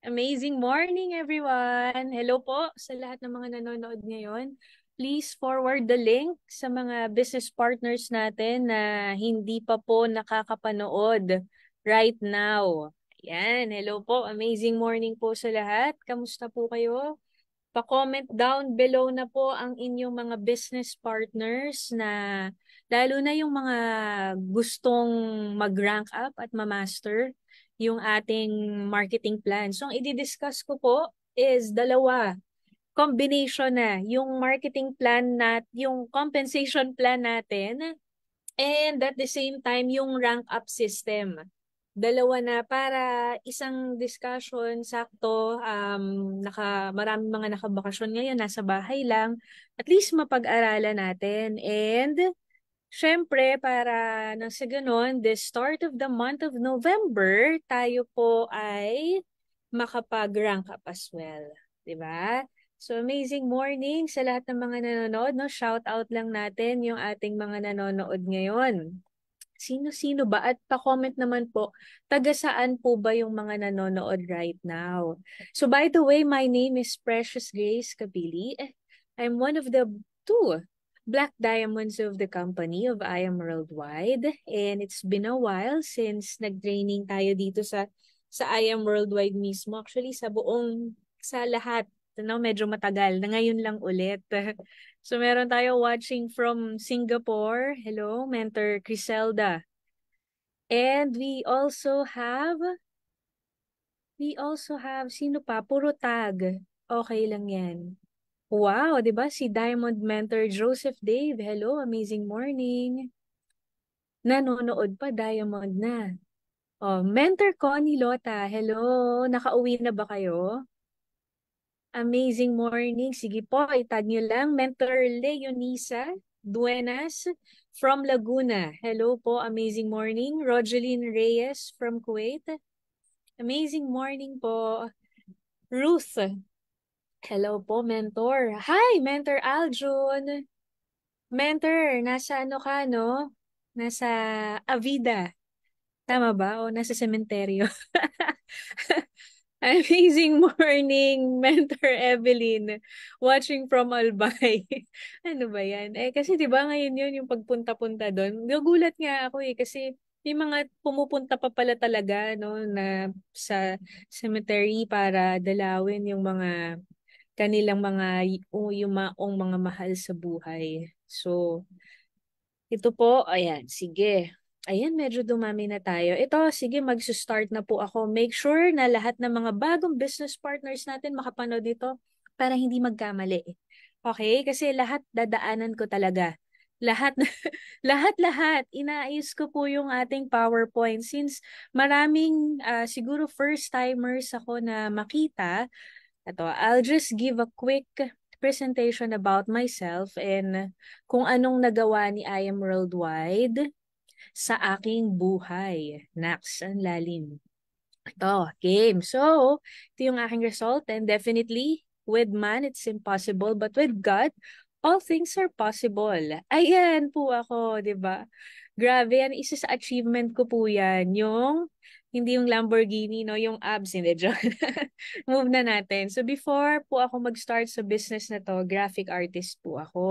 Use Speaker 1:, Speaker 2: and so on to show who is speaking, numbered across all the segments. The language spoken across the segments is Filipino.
Speaker 1: Amazing morning, everyone! Hello po sa lahat ng mga nanonood ngayon. Please forward the link sa mga business partners natin na hindi pa po nakakapanood right now. Ayan, hello po. Amazing morning po sa lahat. Kamusta po kayo? Pa-comment down below na po ang inyong mga business partners na lalo na yung mga gustong mag-rank up at ma-master yung ating marketing plan. So, ang i-discuss ko po is dalawa. Combination na yung marketing plan yung compensation plan natin and at the same time yung rank up system. Dalawa na para isang discussion, sakto, maraming mga nakabakasyon ngayon, nasa bahay lang, at least mapag-aralan natin. And syempre, para nang sa ganun, the start of the month of November, tayo po ay makapag-rank up as well. 'Di ba? So, amazing morning sa lahat ng mga nanonood. No? Shout out lang natin yung ating mga nanonood ngayon. Sino-sino ba? At pa-comment naman po, taga saan po ba yung mga nanonood right now? So by the way, my name is Precious Grace Kabili. I'm one of the two Black Diamonds of the company of I Am Worldwide. And it's been a while since nag-training tayo dito sa I Am Worldwide mismo. Actually, sa lahat. Medyo matagal na ngayon lang ulit. So meron tayo watching from Singapore. Hello, Mentor Criselda. And we also have, sino pa? Puro tag. Okay lang yan. Wow, di ba? Si Diamond Mentor Joseph Dave. Hello, amazing morning. Nanonood pa, Diamond na. Oh, Mentor Connie Lota. Hello, nakauwi na ba kayo? Amazing morning. Sige po, itag nyo lang. Mentor Leonisa Duenas from Laguna. Hello po, amazing morning. Rogeline Reyes from Kuwait. Amazing morning po. Ruth. Hello po, Mentor. Hi, Mentor Aljun. Mentor, nasa ano ka, no? Nasa Avida. Tama ba? O nasa sementeryo? Amazing morning, Mentor Evelyn. Watching from Albay. Ano ba yan? Kasi 'di ba ngayon yun yung pagpunta-punta doon. Nagulat nga ako kasi may mga pumupunta pa pala talaga no na sa cemetery para dalawin yung mga kanilang yung mga mahal sa buhay. So, ito po, ayan, sige. Ayan, medyo dumami na tayo. Ito, sige, mag-start na po ako. Make sure na lahat ng mga bagong business partners natin makapanood dito para hindi magkamali. Okay? Kasi lahat dadaanan ko talaga. Lahat, lahat. Inaayos ko po yung ating PowerPoint since maraming siguro first-timers ako na makita. Ito, I'll just give a quick presentation about myself and kung anong nagawa ni I Am Worldwide sa aking buhay. Next, ang lalim. Ito, game. So, ito yung aking result and definitely, with man, it's impossible. But with God, all things are possible. Ayan po ako, di ba? Grabe yan. Isa sa achievement ko po yan. Hindi yung Lamborghini, no? Yung abs, hindi, joke. Move na natin. So before po ako mag-start sa business na to, graphic artist po ako.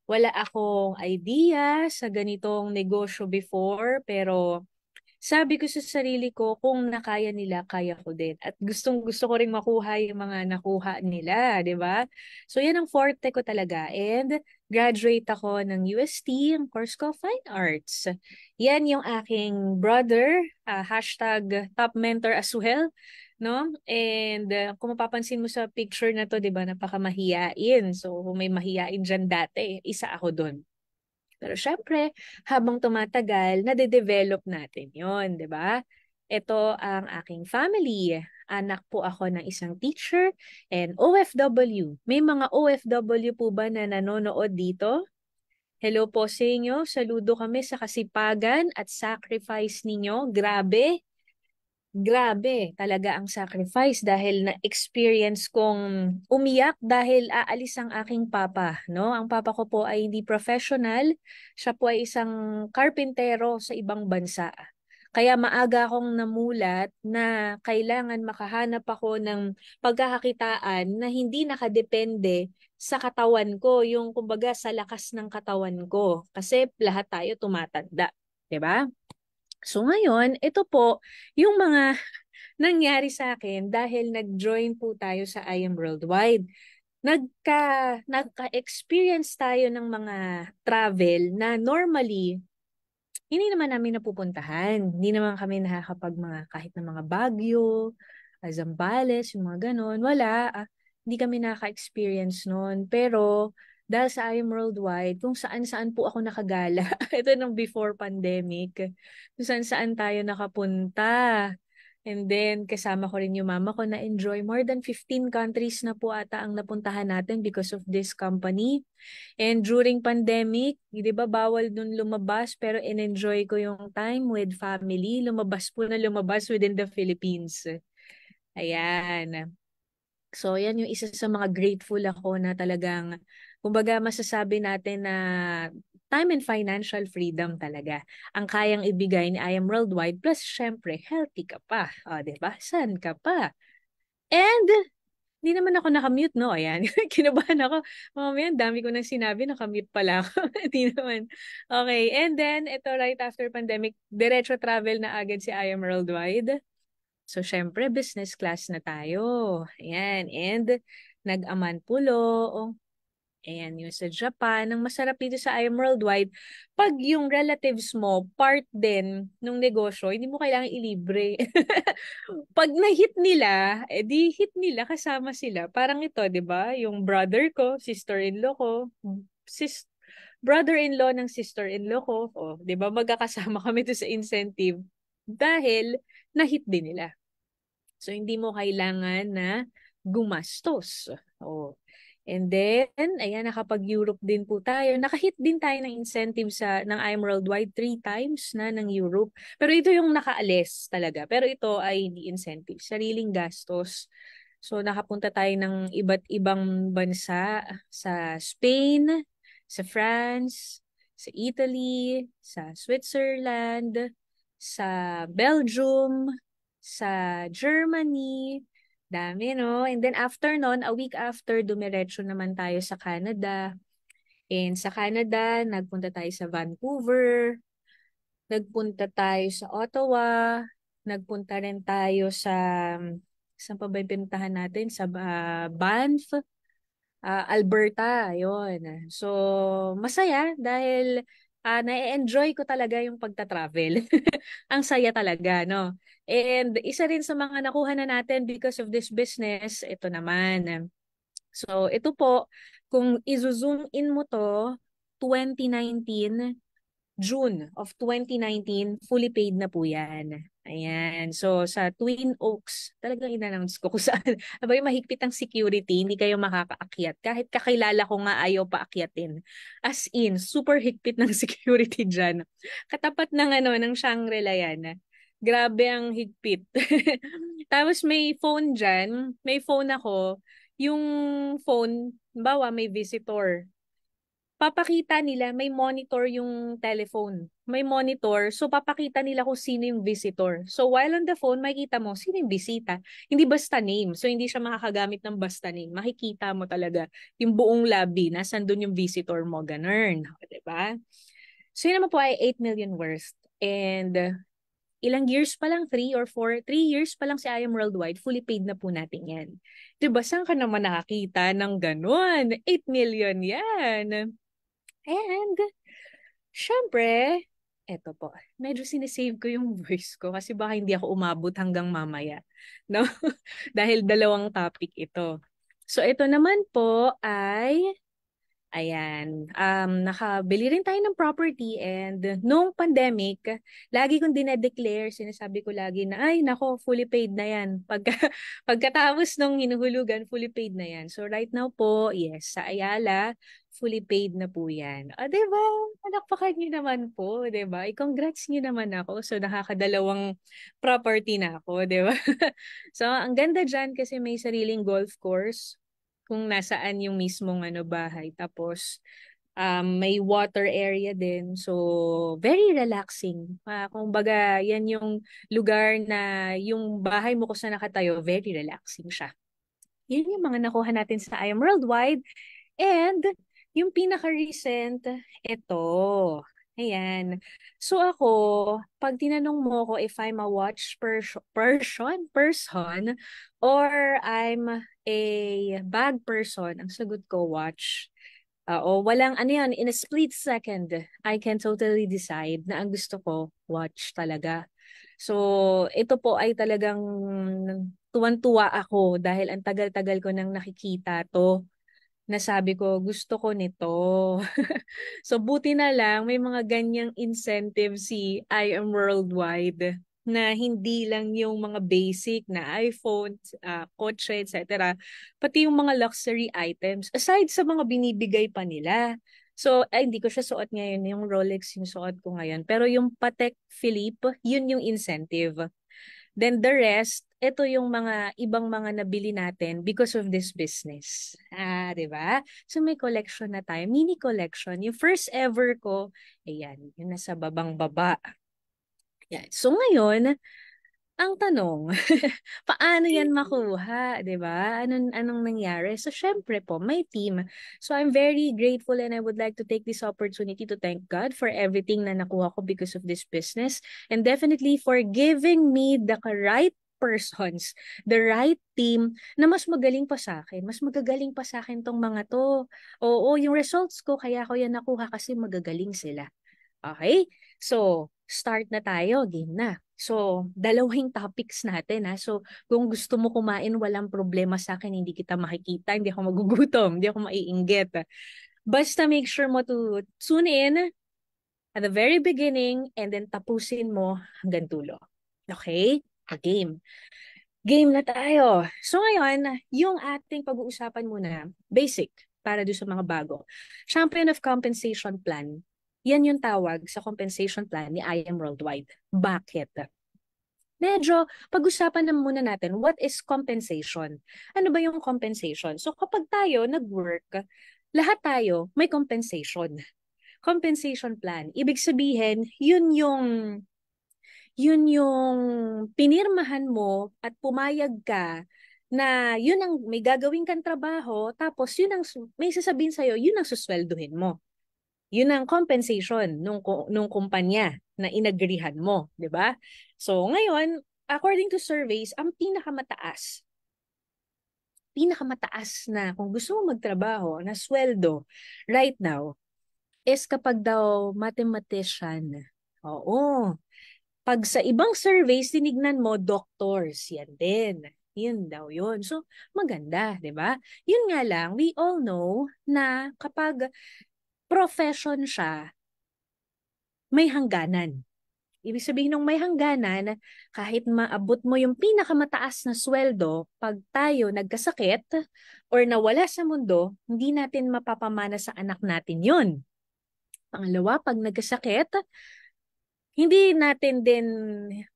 Speaker 1: Wala akong idea sa ganitong negosyo before, pero sabi ko sa sarili ko, kung nakaya nila, kaya ko din. At gustong gusto ko ring makuha yung mga nakuha nila, di ba? So yan ang forte ko talaga. And graduate ako ng UST, ang course ko, Fine Arts. Yan yung aking brother, hashtag top mentor as well. No? And kung mapapansin mo sa picture na to, di ba, napakamahiyain. So kung may mahiyain dyan dati, isa ako doon. Pero syempre, habang tumatagal, nade-develop natin yon, di ba? Ito ang aking family. Anak po ako ng isang teacher and OFW. May mga OFW po ba na nanonood dito? Hello po sa inyo. Saludo kami sa kasipagan at sacrifice ninyo. Grabe. Grabe talaga ang sacrifice dahil na-experience kong umiyak dahil aalis ang aking papa, no? Ang papa ko po ay hindi professional, siya po ay isang karpintero sa ibang bansa. Kaya maaga akong namulat na kailangan makahanap ako ng pagkakakitaan na hindi nakadepende sa katawan ko, yung kumbaga sa lakas ng katawan ko. Kasi lahat tayo tumatanda, 'di ba? So ngayon, ito po yung mga nangyari sa akin dahil nag-join po tayo sa I Am Worldwide. Nagka-experience tayo ng mga travel na normally hindi naman namin napupuntahan. Hindi naman kami nakakapag mga kahit ng mga Baguio, Zambales, yung mga ganon. Wala. Hindi kami nakaka-experience noon. Pero dahil sa I Am Worldwide, kung saan-saan po ako nakagala. Ito nung before pandemic. Kung saan-saan tayo nakapunta. And then, kasama ko rin yung mama ko na enjoy. More than 15 countries na po ata ang napuntahan natin because of this company. And during pandemic, di ba bawal dun lumabas pero in-enjoy ko yung time with family. Lumabas po na lumabas within the Philippines. Ayan. So, yan yung isa sa mga grateful ako na talagang, kumbaga masasabi natin na time and financial freedom talaga ang kayang ibigay ni I Am Worldwide. Plus, syempre, healthy ka pa. O, diba? San ka pa? And hindi naman ako nakamute, no? Ayan. Kinabahan ako. Mamaya, dami ko nang sinabi, nakamute pala ako. Hindi naman. Okay. And then, ito right after pandemic, diretso travel na agad si I Am Worldwide. So, syempre, business class na tayo. Ayan. And, nag-aman pulo. Ayan, yung sa Japan. Ang masarap dito sa I Am Worldwide, pag yung relatives mo, part din ng negosyo, hindi mo kailangan ilibre. Pag na-hit nila, di hit nila, kasama sila. Parang ito, di ba? Yung brother ko, sister-in-law ko, sis brother-in-law ng sister-in-law ko, di ba? Magkakasama kami to sa incentive dahil na-hit din nila. So, hindi mo kailangan na gumastos. Oh. And then, ayan, nakapag-Europe din po tayo. Nakahit din tayo ng incentive ng I'm Worldwide 3 times na ng Europe. Pero ito yung nakaalis talaga. Pero ito ay hindi incentive. Sariling gastos. So, nakapunta tayo ng iba't ibang bansa sa Spain, sa France, sa Italy, sa Switzerland, sa Belgium, sa Germany. Dami, no? And then after nun, a week after, dumiretso naman tayo sa Canada. And sa Canada, nagpunta tayo sa Vancouver, nagpunta tayo sa Ottawa, nagpunta rin tayo sa, saan pa ba yung pinuntahan natin? Sa Banff, Alberta, yun. So, masaya dahil na-enjoy ko talaga yung pagta-travel. Ang saya talaga, no? And isa rin sa mga nakuha na natin because of this business, ito naman. So, ito po, kung i-zoom in mo to, 2019, June of 2019, fully paid na po yan. Ayan. So, sa Twin Oaks, talagang in-announce ko kung saan. Abay, mahigpit ang security, hindi kayo makakaakyat. Kahit kakilala ko nga ayaw paakyatin. As in, super higpit ng security dyan. Katapat ng ng Shangri-La yan. Grabe ang higpit. Tapos may phone dyan. May phone ako. Yung phone, bawa may visitor, papakita nila, may monitor yung telephone. May monitor, so papakita nila kung sino yung visitor. So while on the phone, makikita mo sino yung bisita. Hindi basta name. So hindi siya makakagamit ng basta name. Makikita mo talaga yung buong lobby, nasan doon yung visitor mo, ganun. Diba? So yun naman po ay 8 million worth. And ilang years pa lang, 3 years pa lang si I Am Worldwide, fully paid na po natin yan. Diba, saan ka naman nakakita ng ganun? 8 million yan. And, syempre, eto po, medyo sinisave ko yung voice ko kasi baka hindi ako umabot hanggang mamaya. No? Dahil dalawang topic ito. So, ito naman po ay, ayan, nakabili rin tayo ng property and nung pandemic, lagi kong dinedeclare, sinasabi ko lagi na, ay, nako, fully paid na yan. Pagkatapos nung hinuhulugan, fully paid na yan. So right now po, yes, sa Ayala, fully paid na po yan. O, diba? Palakpakan nyo naman po, diba? I-congrats nyo naman ako. So nakakadalawang property na ako, diba? So ang ganda dyan kasi may sariling golf course kung nasaan yung mismong bahay. Tapos, May water area din. So, very relaxing. Kumbaga, yan yung lugar na yung bahay mo kung saan nakatayo, very relaxing siya. Yun yung mga nakuha natin sa I Am Worldwide. And yung pinaka-recent, ito. Ayan. So ako, pag tinanong mo ko if I'm a person, or I'm a bag person, ang sagot ko watch. O walang ano yan, in a split second, I can totally decide na ang gusto ko, watch talaga. So, ito po ay talagang tuwan-tuwa ako dahil ang tagal-tagal ko nang nakikita to. Nasabi ko, gusto ko nito. So, buti na lang, may mga ganyang incentive si I Am Worldwide na hindi lang yung mga basic na iPhone, kotse, etc. Pati yung mga luxury items. Aside sa mga binibigay pa nila. So, ay, hindi ko siya suot ngayon. Yung Rolex yung suot ko ngayon. Pero yung Patek Philippe, yun yung incentive. Then the rest, ito yung mga ibang mga nabili natin because of this business. 'Di ba? So may collection na tayo, mini collection. Yung first ever ko, ayan, yung nasa babang baba. Yan. So ngayon, ang tanong, paano yan makuha, 'di ba? Anong nangyari? So syempre po, may team. So I'm very grateful and I would like to take this opportunity to thank God for everything na nakuha ko because of this business and definitely for giving me the right persons, the right team na mas magaling pa sa akin. Mas magagaling pa sa akin tong mga to. Oo, yung results ko kaya ko yan nakuha kasi magagaling sila. Okay? So, start na tayo. Game na. So, dalawang topics natin ha. So, kung gusto mo kumain, walang problema sa akin. Hindi kita makikita. Hindi ako magugutom. Hindi ako maiinggit. Basta make sure mo to tune in at the very beginning and then tapusin mo hanggang dulo. Okay? Game. Game na tayo. So ngayon, yung ating pag-uusapan muna, basic, para doon sa mga bago. Champion of Compensation Plan. Yan yung tawag sa compensation plan ni I Am Worldwide. Bakit? Medyo pag-usapan na muna natin, what is compensation? Ano ba yung compensation? So kapag tayo nag-work, lahat tayo may compensation. Compensation plan. Ibig sabihin, yun yung pinirmahan mo at pumayag ka na yun ang may gagawin kang trabaho, tapos yun ang may sasabihin sa'yo, yun ang suswelduhin mo. Yun ang compensation nung kumpanya na inagrihan mo, di ba? So ngayon, according to surveys, ang pinakamataas na kung gusto mo magtrabaho na sweldo right now is kapag daw mathematician. Oo. Pag sa ibang surveys, tinignan mo, doctors, yan din. Yun daw yun. So, maganda, di ba? Yun nga lang, we all know na kapag profession siya, may hangganan. Ibig sabihin ng may hangganan, kahit maabot mo yung pinakamataas na sweldo, pag tayo nagkasakit or nawala sa mundo, hindi natin mapapamana sa anak natin yun. Pangalawa, pag nagkasakit, hindi natin din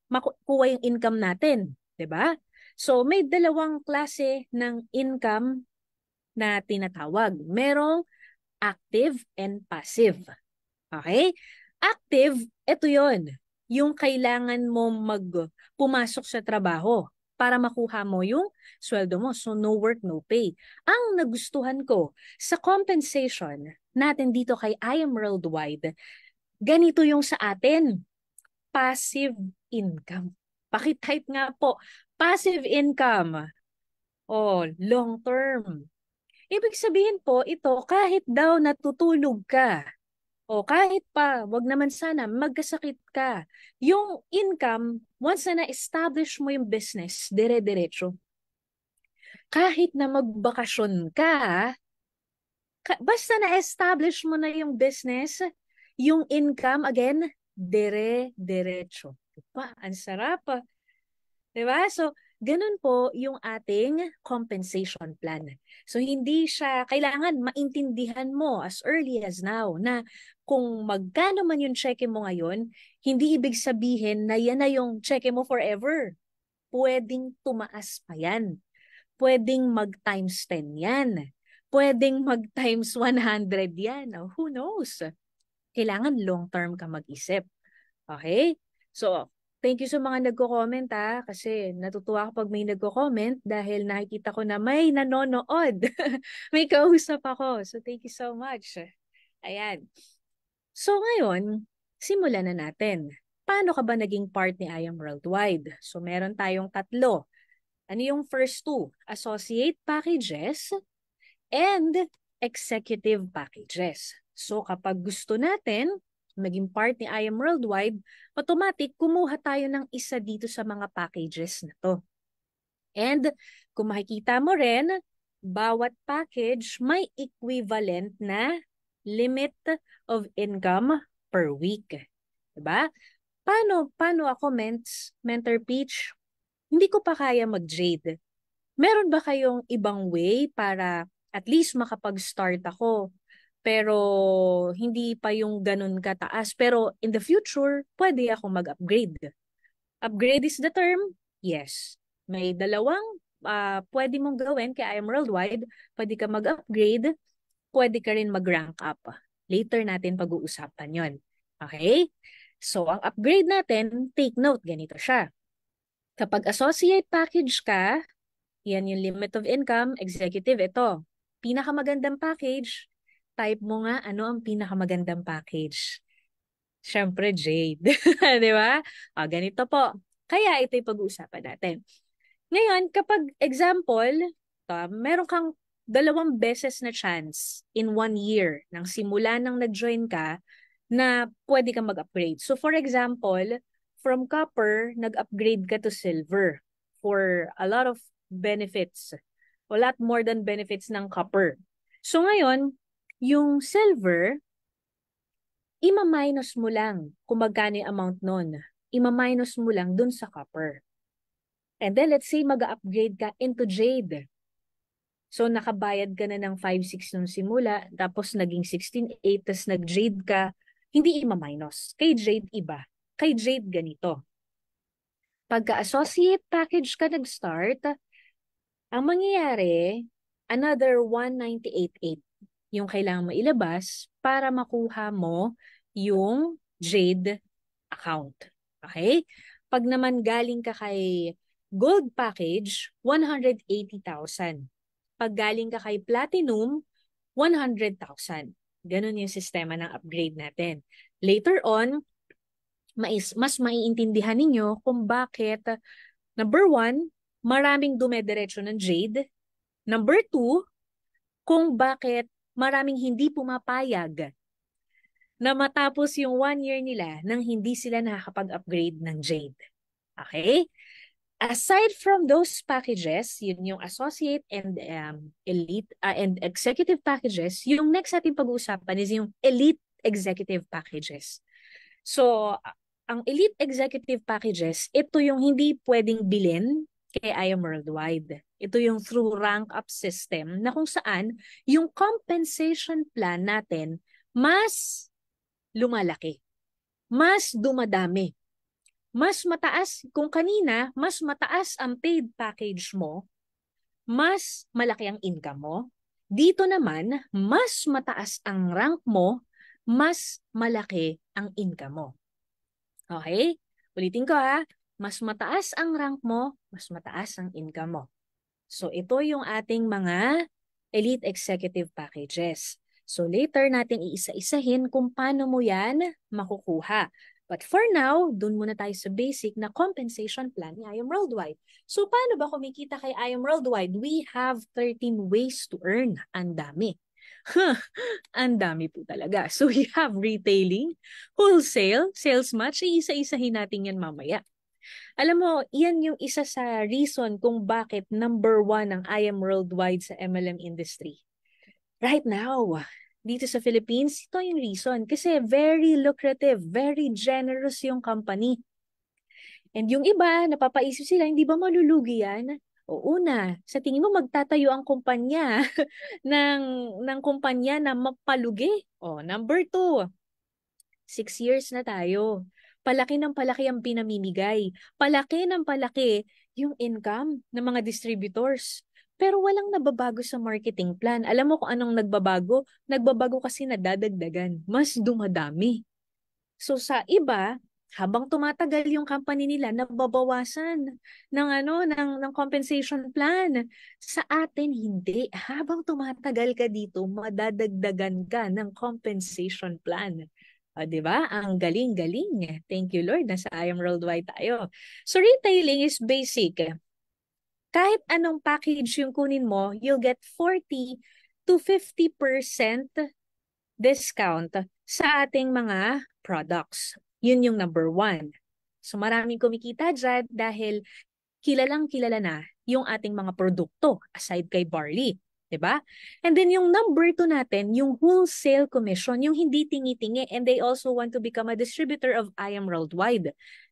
Speaker 1: makukuha yung income natin, 'di ba? So may dalawang klase ng income na tinatawag. Merong active and passive. Okay? Active, ito 'yon. Yung kailangan mo pumasok sa trabaho para makuha mo yung sweldo mo. So no work, no pay. Ang nagustuhan ko sa compensation natin dito kay I Am Worldwide, ganito yung sa atin, passive income. Pakitype nga po, passive income. O, long term. Ibig sabihin po, ito kahit daw natutulog ka, o kahit pa, wag naman sana, magkasakit ka, yung income, once na na-establish mo yung business, dire-diretso. Kahit na magbakasyon ka, basta na-establish mo na yung business, yung income, again, dire-diretso. Diba? Ang sarap. Diba? So, ganun po yung ating compensation plan. So, hindi siya, kailangan maintindihan mo as early as now na kung magkano man yung cheque mo ngayon, hindi ibig sabihin na yan na yung cheque mo forever. Pwedeng tumaas pa yan. Pwedeng mag times 10 yan. pwedeng mag-times 100 yan. Oh, who knows? Kailangan long-term ka mag-isip. Okay? So, thank you sa mga nagko-comment kasi natutuwa ako pag may nagko-comment dahil nakikita ko na may nanonood. May kausap ako. So, thank you so much. Ayan. So, ngayon, simulan na natin. Paano ka ba naging part ni I Am Worldwide? So, meron tayong tatlo. Ano yung first two? Associate packages and executive packages. So kapag gusto natin maging part ni I Am Worldwide, automatic kumuha tayo ng isa dito sa mga packages na to. And kung makikita mo rin, bawat package may equivalent na limit of income per week. Diba? Paano ako, Mentor Peach? Hindi ko pa kaya mag-jade. Meron ba kayong ibang way para at least makapag-start ako, pero hindi pa yung ganun kataas? Pero in the future, pwede ako mag-upgrade. Upgrade is the term? Yes. May dalawang pwede mong gawin kay I Am Worldwide. Pwede ka mag-upgrade, pwede ka rin mag-rank up. Later natin pag-uusapan yon. Okay? So, ang upgrade natin, take note, ganito siya. Kapag associate package ka, yan yung limit of income, executive, ito. Pinakamagandang package, type mo nga ano ang pinakamagandang package. Siyempre, Jade. Di ba? O, ganito po. Kaya ito yung pag-uusapan natin. Ngayon, kapag example, meron kang 2 beses na chance in 1 year nang simula nang nag-join ka na pwede kang mag-upgrade. So for example, from copper, nag-upgrade ka to silver for a lot of benefits. A lot more than benefits ng copper. So ngayon, yung silver, ima-minus mo lang kung magkano yung amount nun. Ima-minus mo lang dun sa copper. And then let's say mag-upgrade ka into jade. So nakabayad ka na ng 5,600 nung simula, tapos naging 16,800, tapos nag-jade ka, hindi ima-minus. Kay jade iba. Kay jade ganito. Pagka-associate package ka nag-start, ang mangyayari, another 198,800 yung kailangan mo ilabas para makuha mo yung jade account. Okay? Pag naman galing ka kay gold package, 180,000. Pag galing ka kay platinum, 100,000. Ganun yung sistema ng upgrade natin. Later on, mas maiintindihan ninyo kung bakit, number 1, maraming dumediretso ng jade. Number 2, kung bakit maraming hindi pumapayag na matapos yung 1 year nila nang hindi sila nakakapag-upgrade ng jade. Okay? Aside from those packages, yun yung associate and elite and executive packages, yung next natin pag-uusapan is yung elite executive packages. So, ang elite executive packages, ito yung hindi pwedeng bilhin kay I Am Worldwide. Ito yung through rank up system na kung saan yung compensation plan natin mas lumalaki, mas dumadami. Mas mataas, kung kanina, mas mataas ang paid package mo, mas malaki ang income mo. Dito naman, mas mataas ang rank mo, mas malaki ang income mo. Okay? Ulitin ko mas mataas ang rank mo, mas mataas ang income mo. So ito yung ating mga elite executive packages. So later natin iisa-isahin kung paano mo yan makukuha. But for now, dun muna tayo sa basic na compensation plan ni I Am Worldwide. So paano ba kumikita kay I Am Worldwide? We have 13 ways to earn. Ang dami. Ang dami po talaga. So we have retailing, wholesale, sales match. Iisa-isahin natin yan mamaya. Alam mo, yan yung isa sa reason kung bakit number 1 ang I Am Worldwide sa MLM industry. Right now, dito sa Philippines, ito yung reason. Kasi very lucrative, very generous yung company. And yung iba, napapaisip sila, hindi ba malulugi yan? O una, sa tingin mo magtatayo ang kumpanya ng kumpanya na mapalugi? O, number 2, 6 years na tayo. Palaki ng palaki ang pinamimigay. Palaki ng palaki yung income ng mga distributors. Pero walang nababago sa marketing plan. Alam mo kung anong nagbabago? Nagbabago kasi nadadagdagan. Mas dumadami. So sa iba, habang tumatagal yung company nila, nababawasan ng compensation plan. Sa atin hindi. Habang tumatagal ka dito, madadagdagan ka ng compensation plan. O, di ba? Ang galing-galing. Thank you, Lord. Nasa I Am Worldwide tayo. So retailing is basic. Kahit anong package yung kunin mo, you'll get 40 to 50% discount sa ating mga products. Yun yung number one. So maraming kumikita dyan dahil kilalang kilala na yung ating mga produkto aside kay barley. 'Di ba? And then yung number two natin, yung wholesale commission, yung hindi tingi-tingi, and they also want to become a distributor of I Am Worldwide.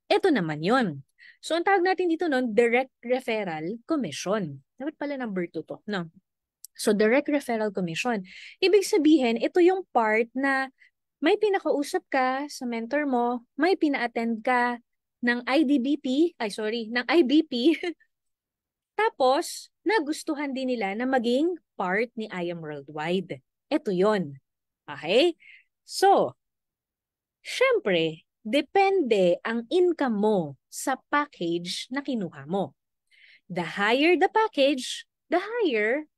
Speaker 1: Ito naman yun. So ang tawag natin dito nun, direct referral commission. Dapat pala number two to, no? So direct referral commission. Ibig sabihin, ito yung part na may pinakausap ka sa mentor mo, may pina-attend ka ng IDBP, ng IBP, tapos nagustuhan din nila na maging part ni I Am Worldwide. Ito yon. Okay? So, syempre, depende ang income mo sa package na kinuha mo. The higher the package, the higher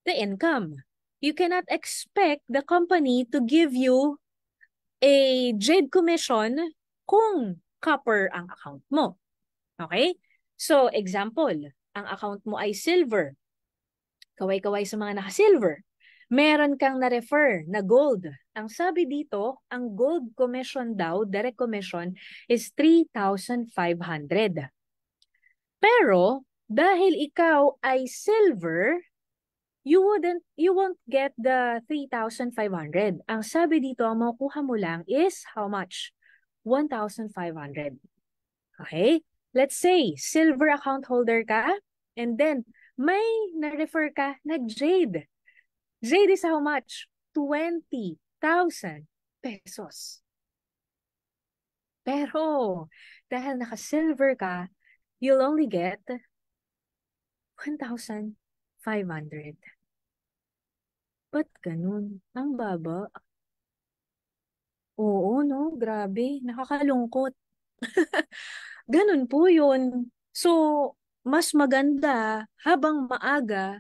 Speaker 1: the income. You cannot expect the company to give you a jade commission kung copper ang account mo. Okay? So, example, ang account mo ay silver. Kaway-kaway sa mga naka-silver. Meron kang na-refer na gold. Ang sabi dito, ang gold commission daw, direct commission, is 3,500. Pero, dahil ikaw ay silver, you won't get the 3,500. Ang sabi dito, ang makukuha mo lang is how much? 1,500. Okay? Let's say, silver account holder ka, and then may na-refer ka na Jade. Jade is how much? 20,000 pesos. Pero, dahil naka-silver ka, you'll only get 1,500. Ba't ganun? Ang baba. Oo, no? Grabe. Nakakalungkot. Ganun po yun. So, mas maganda habang maaga,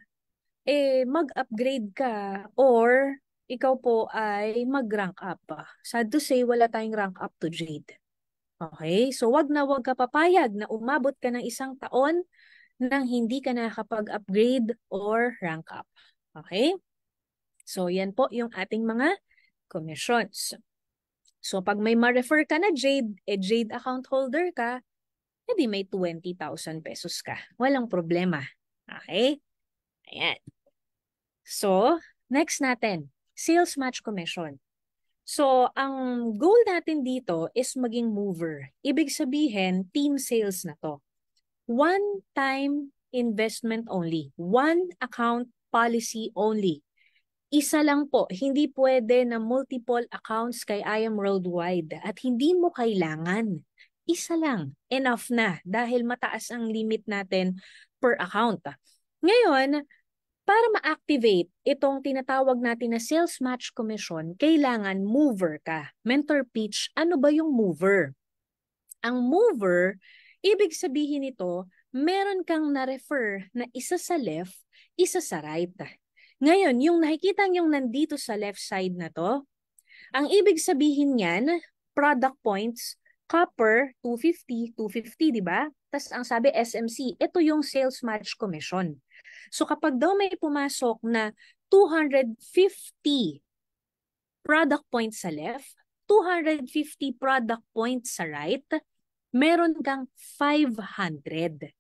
Speaker 1: mag-upgrade ka or ikaw po ay mag-rank up. Sad to say, wala tayong rank up to Jade. Okay? So, wag na wag ka papayag na umabot ka ng 1 taon nang hindi ka nakakapag-upgrade or rank up. Okay? So, yan po yung ating mga commissions. So, pag may ma-refer ka na Jade, Jade account holder ka, edi may 20,000 pesos ka. Walang problema. Okay? Ayan. So, next natin, sales match commission. So, ang goal natin dito is maging mover. Ibig sabihin, team sales na to. One-time investment only. One account policy only. Isa lang po, hindi pwede na multiple accounts kay I Am Worldwide at hindi mo kailangan. Isa lang, enough na dahil mataas ang limit natin per account. Ngayon, para ma-activate itong tinatawag natin na sales match commission, kailangan mover ka. Mentor pitch, ano ba yung mover? Ang mover, ibig sabihin nito, meron kang na-refer na isa sa left, isa sa right. Ngayon, yung nakikita niyong nandito sa left side na to, ang ibig sabihin niyan, product points, copper, 250, 250, di ba? Tapos ang sabi SMC, ito yung sales match commission. So kapag daw may pumasok na 250 product points sa left, 250 product points sa right, meron kang 500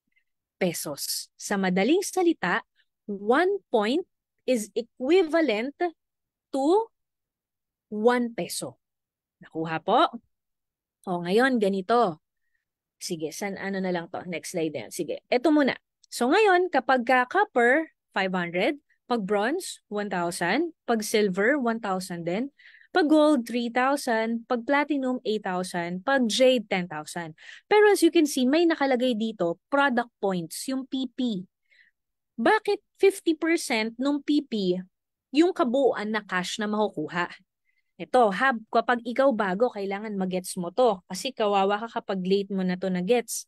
Speaker 1: pesos. Sa madaling salita, 1 point is equivalent to 1 peso. Nakuha po? O ngayon, ganito. Sige, ano na lang to? Next slide yan. Sige, eto muna. So ngayon, kapag copper, 500. Pag bronze, 1,000. Pag silver, 1,000 din. Pag gold, 3,000. Pag platinum, 8,000. Pag jade, 10,000. Pero as you can see, may nakalagay dito, product points, yung PP. Bakit 50% nung PP yung kabuuan na cash na makukuha? Ito, kapag ikaw bago, kailangan magets mo to. Kasi kawawa ka kapag late mo na to na gets.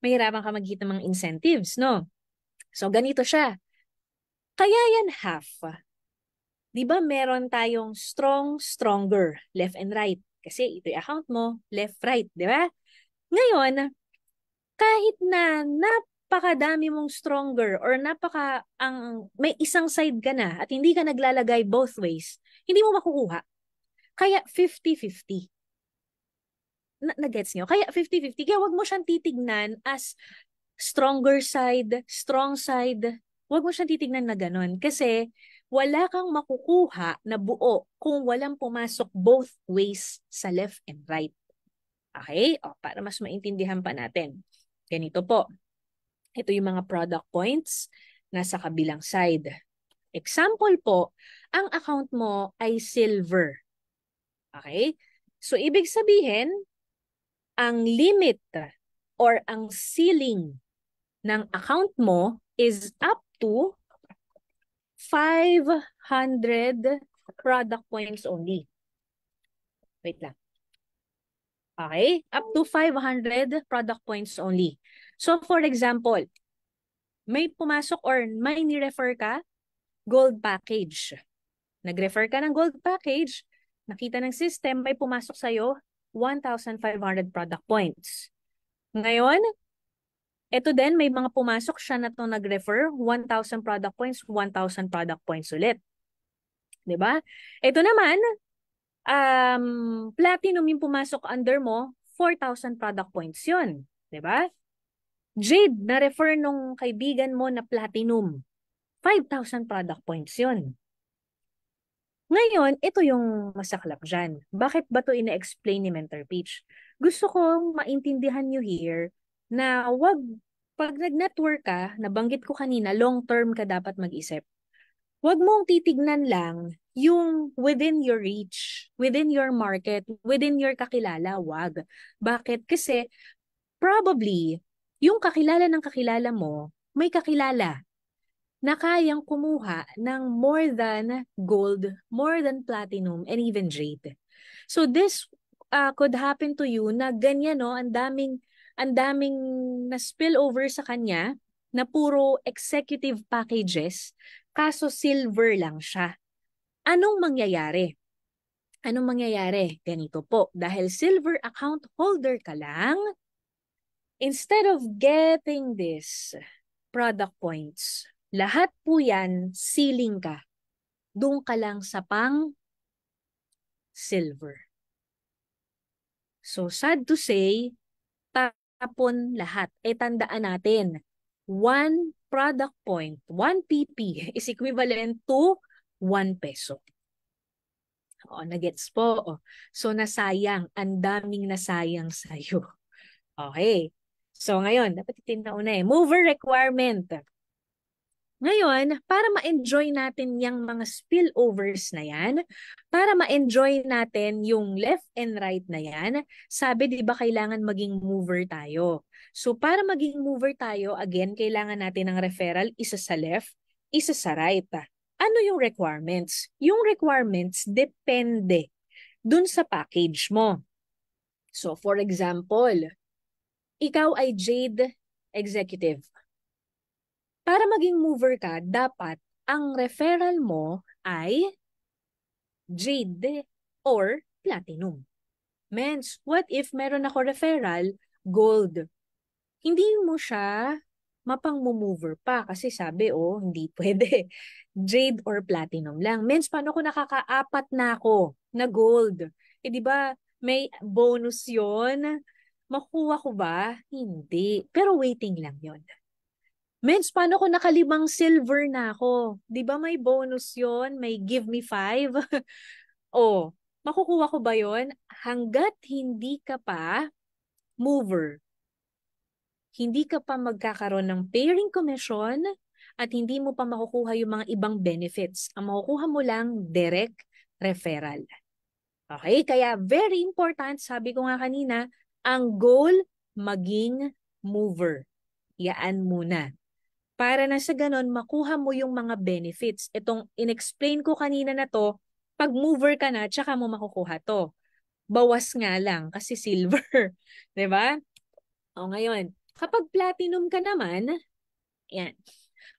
Speaker 1: Mahirapan ka magkita ng mga incentives, no? So, ganito siya. Kaya yan half. Di ba meron tayong strong, stronger, left and right? Kasi ito yung account mo, left, right, di ba? Ngayon, kahit na napakadami mong stronger or may isang side ka na at hindi ka naglalagay both ways, hindi mo makukuha. Kaya 50-50. Nagets nyo? Kaya 50-50. Kaya wag mo siyang titignan as stronger side, strong side. Wag mo siyang titignan na ganun. Kasi wala kang makukuha na buo kung walang pumasok both ways sa left and right. Okay? O, para mas maintindihan pa natin. Ganito po. Ito yung mga product points nasa kabilang side. Example po, ang account mo ay silver. Okay? So, ibig sabihin, ang limit or ang ceiling ng account mo is up to 500 product points only. Wait lang. Okay? Up to 500 product points only. So, for example, may pumasok or may ni-refer ka, gold package. Nag-refer ka ng gold package, nakita ng system, may pumasok sa'yo, 1,500 product points. Ngayon, ito din, may mga pumasok siya na itong nag-refer, 1,000 product points, 1,000 product points ulit. 'Di ba? Ito naman, platinum yung pumasok under mo, 4,000 product points yun. 'Di ba? Jade, na-refer nung kaibigan mo na platinum, 5,000 product points yun. Ngayon, ito yung masaklap dyan. Bakit ba ito ina-explain ni Mentor Peach? Gusto kong maintindihan nyo here na pag nag-network ka, nabanggit ko kanina, long-term ka dapat mag-isip. Huwag mong titignan lang yung within your reach, within your market, within your kakilala. Wag. Bakit? Kasi probably, yung kakilala ng kakilala mo, may kakilala na kayang kumuha ng more than gold, more than platinum, and even jade. So this could happen to you na ganyan, no? Ang daming na spill over sa kanya na puro executive packages, kaso silver lang siya. Anong mangyayari? Anong mangyayari? Ganito po, dahil silver account holder ka lang, instead of getting this product points, lahat po yan, ceiling ka. Doon ka lang sa pang silver. So, sad to say, tapon lahat. Tandaan natin, 1 product point, 1 PP is equivalent to 1 peso. O, nagets po. O. So, nasayang. Ang daming nasayang sa'yo. Okay. So, ngayon, dapat itinauna mover requirement. Ngayon, para ma-enjoy natin yung mga spillovers na yan, para ma-enjoy natin yung left and right na yan, sabi di ba kailangan maging mover tayo. So para maging mover tayo, again, kailangan natin ng referral, isa sa left, isa sa right. Ano yung requirements? Yung requirements depende dun sa package mo. So for example, ikaw ay Jade Executive. Para maging mover ka, dapat ang referral mo ay Jade or Platinum. Mens, what if meron ako referral, Gold? Hindi mo siya mapang-mover pa kasi sabi, hindi pwede. Jade or Platinum lang. Mens, paano ko nakakaapat na ako na Gold? Di ba may bonus yon? Makuha ko ba? Hindi. Pero waiting lang yon. Mens, paano ko nakalimang silver na ako? Di ba may bonus yon? May give me 5? Oh, makukuha ko ba yon? Hanggat hindi ka pa mover, hindi ka pa magkakaroon ng pairing commission at hindi mo pa makukuha yung mga ibang benefits. Ang makukuha mo lang, direct referral. Okay? Kaya very important, sabi ko nga kanina, ang goal, maging mover. Yaan muna. para na sa ganon makuha mo yung mga benefits. Itong inexplain ko kanina na to, pag mover ka na, tsaka mo makukuha to. Bawas nga lang kasi silver. 'Di ba? O ngayon, kapag platinum ka naman, yan.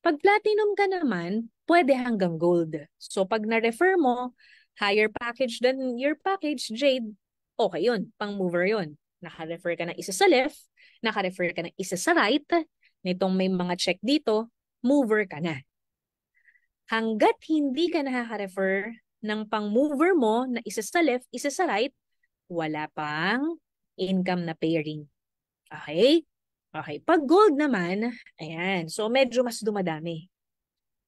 Speaker 1: Pag platinum ka naman, pwede hanggang gold. So pag na-refer mo, higher package than your package, Jade, okay yun. Pang-mover yun. Naka-refer ka ng isa sa left, naka-refer ka ng isa sa right, nitong may mga check dito, mover ka na. Hanggat hindi ka nakaka-refer ng pang-mover mo na isa sa left, isa sa right, wala pang income na pairing. Okay? Okay. Pag gold naman, ayan. So, medyo mas dumadami.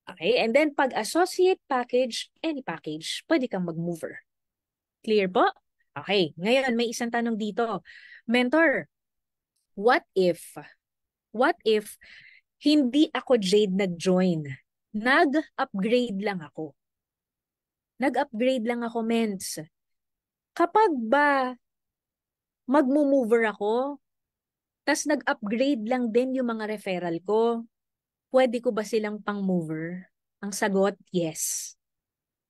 Speaker 1: Okay? And then, pag associate package, any package, pwede kang mag-mover. Clear po? Okay. Ngayon, may isang tanong dito. Mentor, what if hindi ako Jade nag-join? Nag-upgrade lang ako. Nag-upgrade lang ako, mens. Kapag ba mag-mover ako, tas nag-upgrade lang din yung mga referral ko, pwede ko ba silang pang-mover? Ang sagot, yes.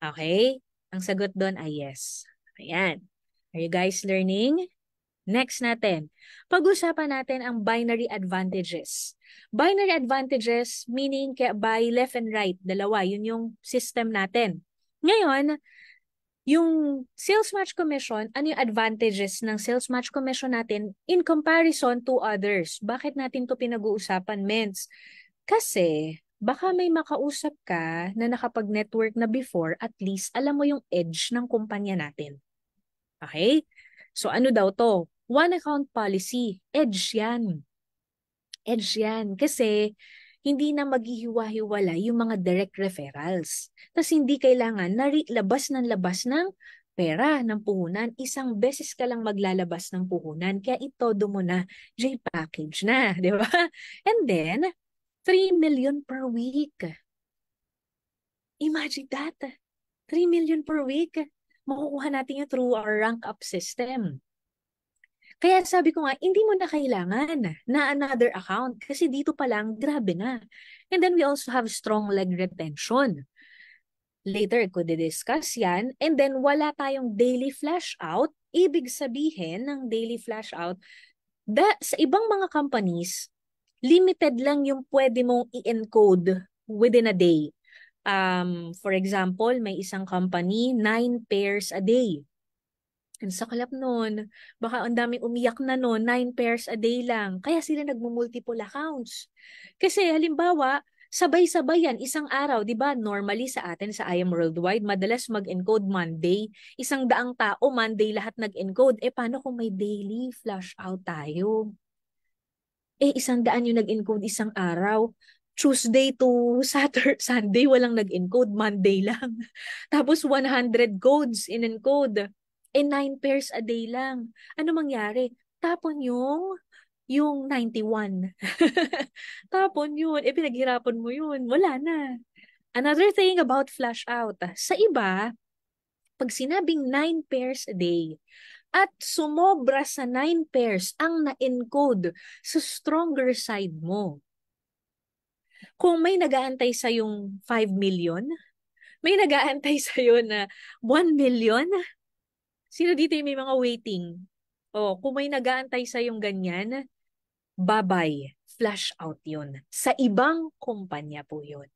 Speaker 1: Okay? Ang sagot doon ay yes. Ayan. Are you guys learning? Next natin. Pag-usapan natin ang binary advantages. Binary advantages meaning by left and right. Dalawa. Yun yung system natin. Ngayon, yung sales match commission, ano yung advantages ng sales match commission natin in comparison to others? Bakit natin to pinag-uusapan, mens? Kasi baka may makausap ka na nakapag-network na before, at least alam mo yung edge ng kumpanya natin. Okay? So ano daw to? One account policy. Edge yan. Edge yan. Kasi hindi na maghihiwa-hiwala yung mga direct referrals. Tapos hindi kailangan labas ng pera ng puhunan. Isang beses ka lang maglalabas ng puhunan. Kaya itodo mo na, J-package na. Di ba? And then, 3 million per week. Imagine that. 3 million per week. Makukuha natin yun through our rank up system. Kaya sabi ko nga, hindi mo na kailangan na another account kasi dito pa lang, grabe na. And then we also have strong leg retention. Later ko di-discuss yan. And then wala tayong daily flash out. Ibig sabihin ng daily flash out, sa ibang mga companies, limited lang yung pwede mong i-encode within a day. For example, may isang company, 9 pairs a day. Ang saklap nun. Baka ang daming umiyak na nun, 9 pairs a day lang. Kaya sila nagmo-multiple accounts. Kasi halimbawa, sabay-sabay yan, isang araw, di ba? Normally sa atin, sa I Am Worldwide, madalas mag-encode Monday. 100 tao, Monday lahat nag-encode. Paano kung may daily flash out tayo? 100 yung nag-encode isang araw. Tuesday to Saturday, Sunday, walang nag-encode. Monday lang. Tapos 100 codes in-encode. 9 pairs a day lang. Ano mangyari? Tapon yung 91. Tapon yun. Pinaghirapan mo yun. Wala na. Another thing about flash out. Sa iba, pag sinabing 9 pairs a day, at sumobra sa 9 pairs ang na-encode sa stronger side mo. Kung may nag-aantay sa yung 5 million, may nag-aantay sa iyo na 1 million, sino dito yung may mga waiting? Kung may nag-aantay sa yung ganyan, bye-bye. Flash out yun. Sa ibang kumpanya po yun.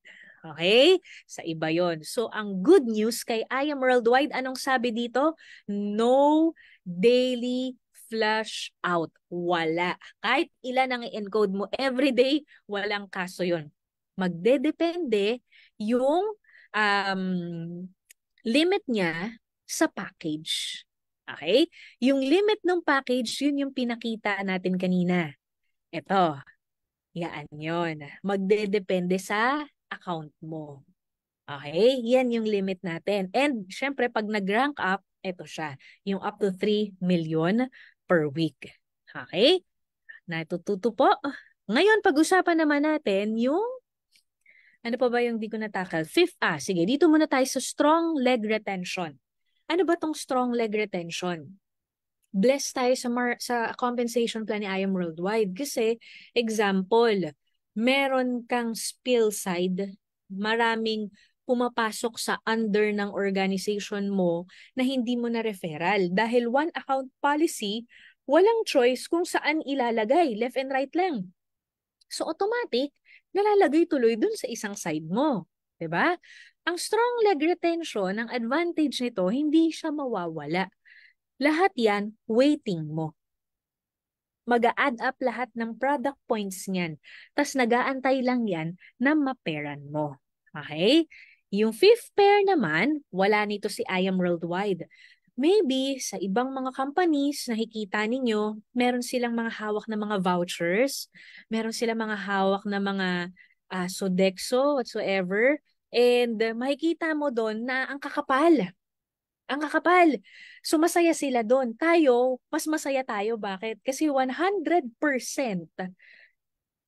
Speaker 1: Okay? Sa iba yon. So, ang good news kay I Am Worldwide, anong sabi dito? No daily flash out. Wala. Kahit ilan ang i-encode mo everyday, walang kaso yon. Magdedepende yung limit niya sa package. Okay? Yung limit ng package, yun yung pinakita natin kanina. Ito. Yan yun. Magdedepende sa account mo. Okay? Yan yung limit natin. And syempre, pag nag-rank up, ito siya. Yung up to 3 million per week. Okay? Natututo po. Ngayon, pag-usapan naman natin yung ano pa ba yung di ko natakal? Fifth, sige, dito muna tayo sa strong leg retention. Ano ba tong strong leg retention? Blessed tayo sa compensation plan ni I Am Worldwide kasi, example, meron kang spill side, maraming pumapasok sa under ng organization mo na hindi mo na referral. Dahil one account policy, walang choice kung saan ilalagay. Left and right lang. So automatic, nalalagay tuloy dun sa isang side mo. 'Di ba? Ang strong leg retention, ang advantage nito, hindi siya mawawala. Lahat yan, waiting mo. Mag-a-add up lahat ng product points niyan. Tapos nag-aantay lang yan na maperan mo. Okay? Yung fifth pair naman, wala nito si I Am Worldwide. Maybe sa ibang mga companies, nakikita ninyo, meron silang mga hawak na mga vouchers, meron silang mga hawak na mga Sodexo, whatsoever, and makikita mo doon na ang kakapal. Ang kakapal. So masaya sila doon. Tayo, mas masaya tayo. Bakit? Kasi 100%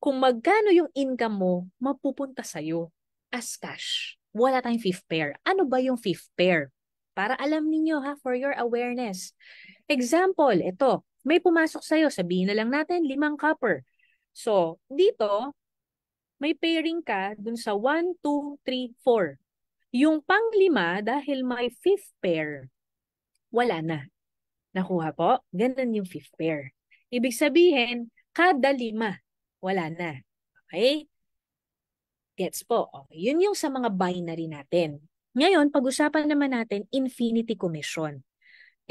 Speaker 1: kung magkano yung income mo, mapupunta sa'yo as cash. Wala tayong fifth pair. Ano ba yung fifth pair? Para alam ninyo ha, for your awareness. Example, ito, may pumasok sa'yo, sabihin na lang natin, 5 copper. So, dito, may pairing ka dun sa 1, 2, 3, 4. Yung pang-5, dahil may fifth pair, wala na. Nakuha po? Ganun yung fifth pair. Ibig sabihin, kada 5, wala na. Okay? Gets po. Okay. Yun yung sa mga binary natin. Ngayon, pag-usapan naman natin infinity commission.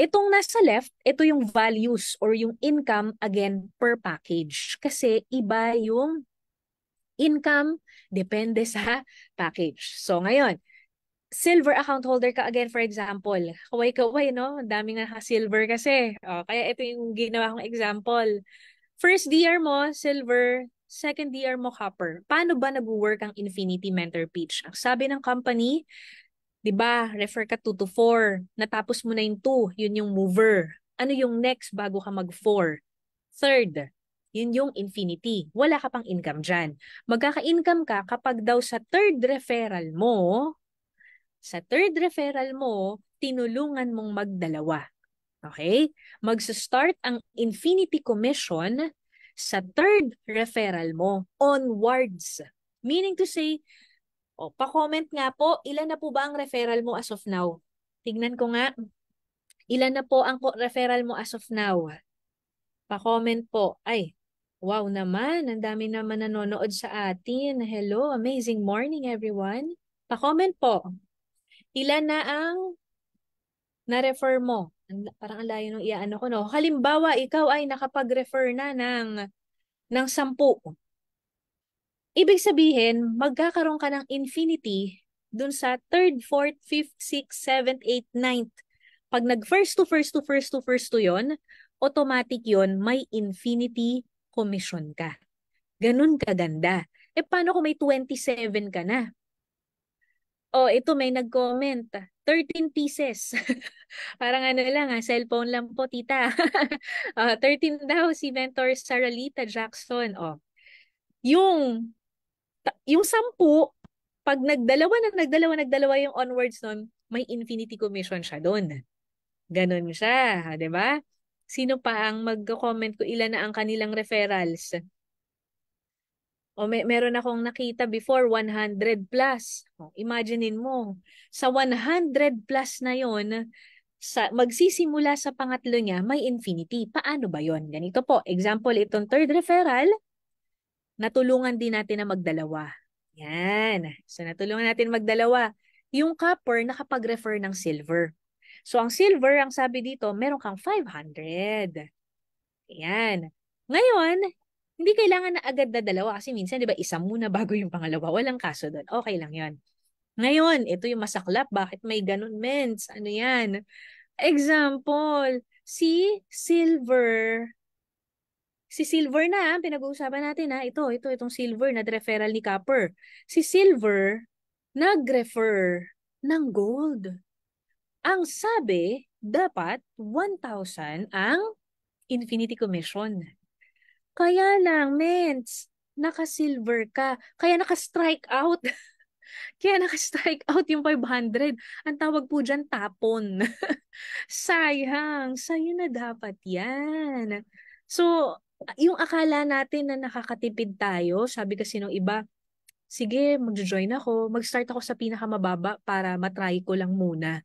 Speaker 1: Itong nasa left, ito yung values or yung income again per package. Kasi iba yung income depende sa package. So ngayon, silver account holder ka again, for example. Kaway-kaway, no? Ang daming naka-silver kasi. O, kaya ito yung ginawa kong example. First DR mo, silver. Second DR mo, copper. Paano ba nag-work ang Infinity Mentor Page? Ang sabi ng company, di ba, refer ka 2 to 4. Natapos mo na yung 2, yun yung mover. Ano yung next bago ka mag-4? Third, yun yung infinity. Wala ka pang income dyan. Magkaka-income ka kapag daw sa third referral mo, tinulungan mong magdalawa. Okay? Magsa-start ang infinity commission sa third referral mo onwards. Meaning to say, pa-comment nga po, ilan na po ba ang referral mo as of now? Tignan ko nga, ilan na po ang referral mo as of now? Pa-comment po. Ay, wow naman, ang dami naman nanonood sa atin. Hello, amazing morning everyone. Pa-comment po. Ilan na ang na-refer mo? Parang ang layo nung iaano ko, no? Halimbawa, ikaw ay nakapag-refer na ng 10. Ibig sabihin, magkakaroon ka ng infinity dun sa third, fourth, fifth, sixth, seventh, eighth, ninth. Pag nag-first to first to first to first to yon, automatic yon, may infinity commission ka. Ganun kaganda. Paano kung may 27 ka na? Ito may nag-comment. 13 pieces. Parang ano lang cellphone lang po, tita. 13 daw si Mentor Saralita Jackson. Yung, yung 10, pag nagdalawa yung onwards nun, may infinity commission siya doon. Ganun siya, 'di ba? Sino pa ang mag-comment ko ilan na ang kanilang referrals? Meron akong nakita before 100 plus. Imaginein mo, sa 100 plus na yon, magsisimula sa pangatlo niya, may infinity. Paano ba yon? Ganito po, example, itong third referral, natulungan din natin na magdalawa. Yan. So natulungan natin magdalawa. Yung copper, nakapag-refer ng silver. So ang silver, ang sabi dito, meron kang 500. Yan. Ngayon, hindi kailangan na agad na dalawa kasi minsan, di ba, isa muna bago yung pangalawa. Walang kaso doon. Okay lang yon. Ngayon, ito yung masaklap. Bakit may ganun, mens? Ano yan? Example, si Silver na, pinag-uusapan natin ha. Itong Silver na referral ni Copper. Si Silver, nag-refer ng gold. Ang sabi, dapat 1,000 ang infinity commission. Kaya lang, mens, naka-silver ka. Kaya naka-strike out. Kaya naka-strike out yung 500. Ang tawag po dyan, tapon. Sayang. Sa'yo na dapat yan. So, Yung akala natin na nakakatipid tayo, sabi kasi nung iba, sige, magjo-join ako, mag-start ako sa pinakamababa para matry ko lang muna.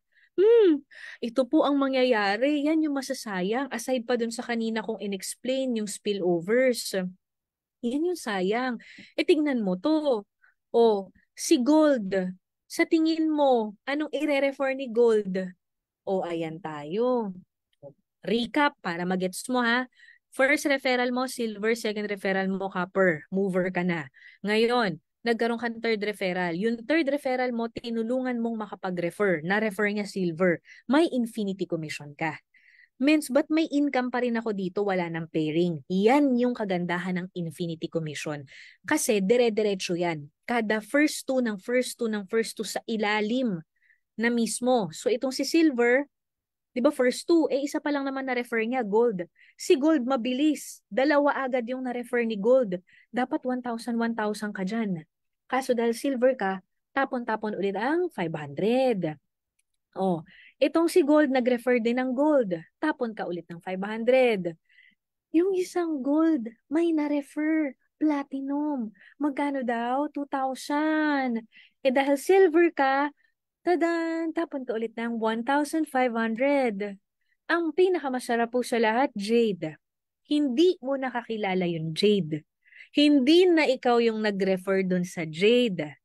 Speaker 1: Ito po ang mangyayari. Yan yung masasayang. Aside pa dun sa kanina kong inexplain, yung spillovers. Yan yung sayang. E tingnan mo to. O, si Gold. Sa tingin mo, anong ire-refer ni Gold? O, ayan tayo. Recap para magets mo ha. First referral mo, silver. Second referral mo, copper. Mover ka na. Ngayon, nagkaroon ka ng third referral. Yung third referral mo, tinulungan mong makapag-refer. Na-refer niya silver. May infinity commission ka. Means, but may income pa rin ako dito, wala ng pairing. Yan yung kagandahan ng infinity commission. Kasi dire-diretso yan. Kada first two ng first two ng first two sa ilalim na mismo. So itong si silver, di ba first two, isa pa lang naman na-refer niya, gold. Si gold mabilis. Dalawa agad yung na-refer ni gold. Dapat 1,000, 1,000 ka dyan. Kaso dahil silver ka, tapon-tapon ulit ang 500. Oh, itong si gold nag-refer din ng gold. Tapon ka ulit ng 500. Yung isang gold, may na-refer. Platinum. Magkano daw? 2,000. Dahil silver ka, tadan, tapon ka ulit ng 1,500. Ang pinakamasarap po sa lahat, Jade. Hindi mo nakakilala yung Jade. Hindi na ikaw yung nag-refer dun sa Jade.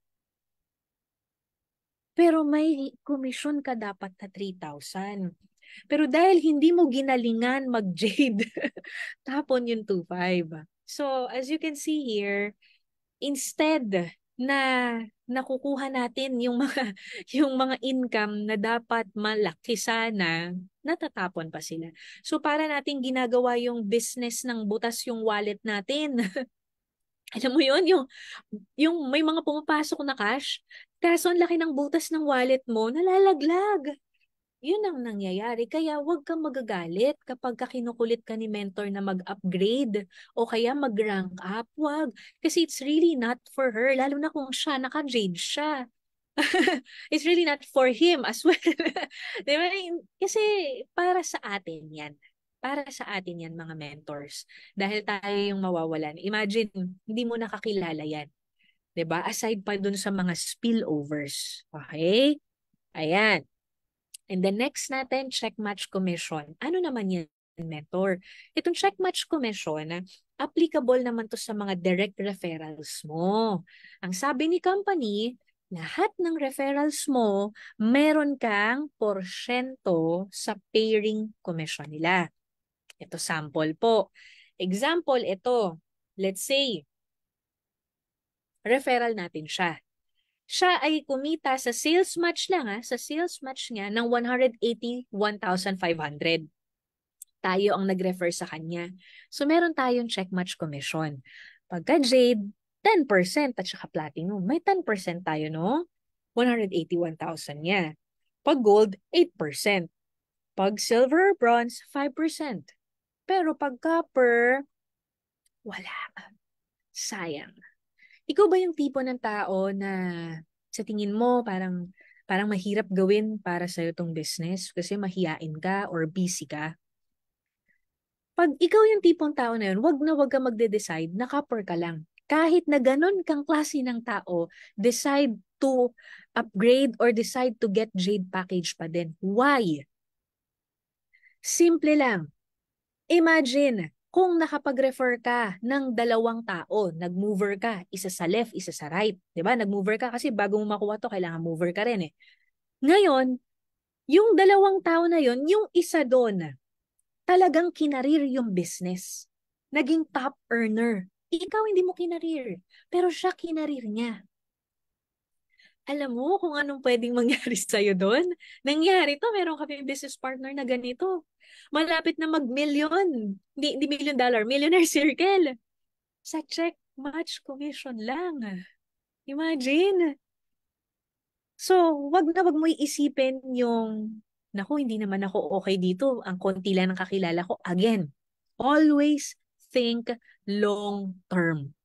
Speaker 1: Pero may commission ka dapat na 3,000. Pero dahil hindi mo ginalingan mag-Jade, tapon yung 2,500. So, as you can see here, instead na nakukuha natin yung mga yung mga income na dapat malaki sana, natatapon pa sila. So para nating ginagawa yung business ng butas yung wallet natin. Alam mo yun, yung may mga pumapasok na cash, kaso ang laki ng butas ng wallet mo, nalalaglag. Yun ang nangyayari. Kaya huwag kang magagalit kapag kinukulit ka ni mentor na mag-upgrade o kaya mag-rank up. Huwag. Kasi it's really not for her. Lalo na kung siya, naka-jade siya. It's really not for him as well. Di ba? Kasi para sa atin yan. Para sa atin yan, mga mentors. Dahil tayo yung mawawalan. Imagine, hindi mo nakakilala yan. 'Di ba? Aside pa dun sa mga spillovers. Okay? Ayan. And the next natin, check match commission. Ano naman yan, mentor? Itong check match commission, applicable naman to sa mga direct referrals mo. Ang sabi ni company, lahat ng referrals mo, meron kang porsyento sa pairing commission nila. Ito sample po. Example, ito. Let's say, referral natin siya. Siya ay kumita sa sales match lang sa sales match niya ng 181,500. Tayo ang nag-refer sa kanya. So meron tayong check match commission. Pagka Jade, 10% at saka Platinum. May 10% tayo, no? 181,000 niya. Pag Gold, 8%. Pag Silver, Bronze, 5%. Pero pag Copper, wala. Sayang. Ikaw ba yung tipo ng tao na sa tingin mo parang mahirap gawin para sa itong business kasi mahiyain ka or busy ka? Pag ikaw yung tipong tao na yun, wag na wag ka magde-decide, naka-per ka lang. Kahit na ganun kang klase ng tao, decide to upgrade or decide to get Jade package pa din. Why? Simple lang. Imagine, kung nakapag-refer ka ng dalawang tao, nag-mover ka, isa sa left, isa sa right. 'Di ba? Nag-mover ka kasi bago mo makuha to, kailangan mover ka rin eh. Ngayon, yung dalawang tao na yon, yung isa doon, talagang kinarir yung business. Naging top earner. Ikaw hindi mo kinarir, pero siya kinarir niya. Alam mo kung anong pwedeng mangyari sa'yo doon? Nangyari to, meron kami business partner na ganito. Malapit na mag-million. Hindi million dollar, millionaire circle. Sa check match commission lang. Imagine. So, wag mo iisipin yung, naku, hindi naman ako okay dito. Ang konti lang ng kakilala ko. Again, always think long term.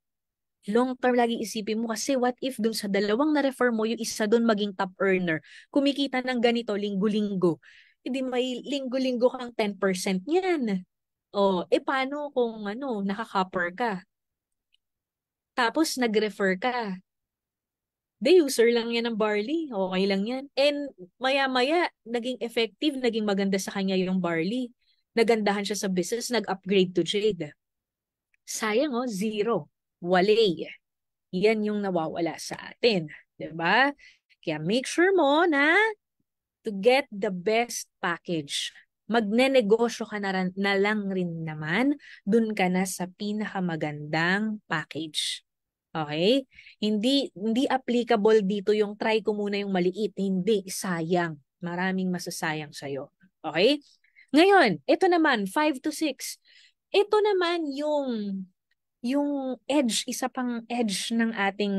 Speaker 1: Long term lagi isipin mo kasi what if dun sa dalawang na-refer mo, yung isa dun maging top earner, kumikita ng ganito linggo-linggo, hindi may linggo-linggo kang 10% niyan. Paano kung naka-copper ka? Tapos nag-refer ka. The user lang yan ng barley. Okay lang yan. And maya-maya, naging effective, naging maganda sa kanya yung barley. Nagandahan siya sa business, nag-upgrade to jade. Sayang zero. Wale. Yan yung nawawala sa atin. 'Di ba? Kaya make sure mo na to get the best package. Magnenegosyo ka na lang rin naman, dun ka na sa pinakamagandang package. Okay? Hindi applicable dito yung try ko muna yung maliit. Hindi, sayang. Maraming masasayang sa'yo. Okay? Ngayon, ito naman, 5 to 6. Ito naman yung edge, isa pang edge ng ating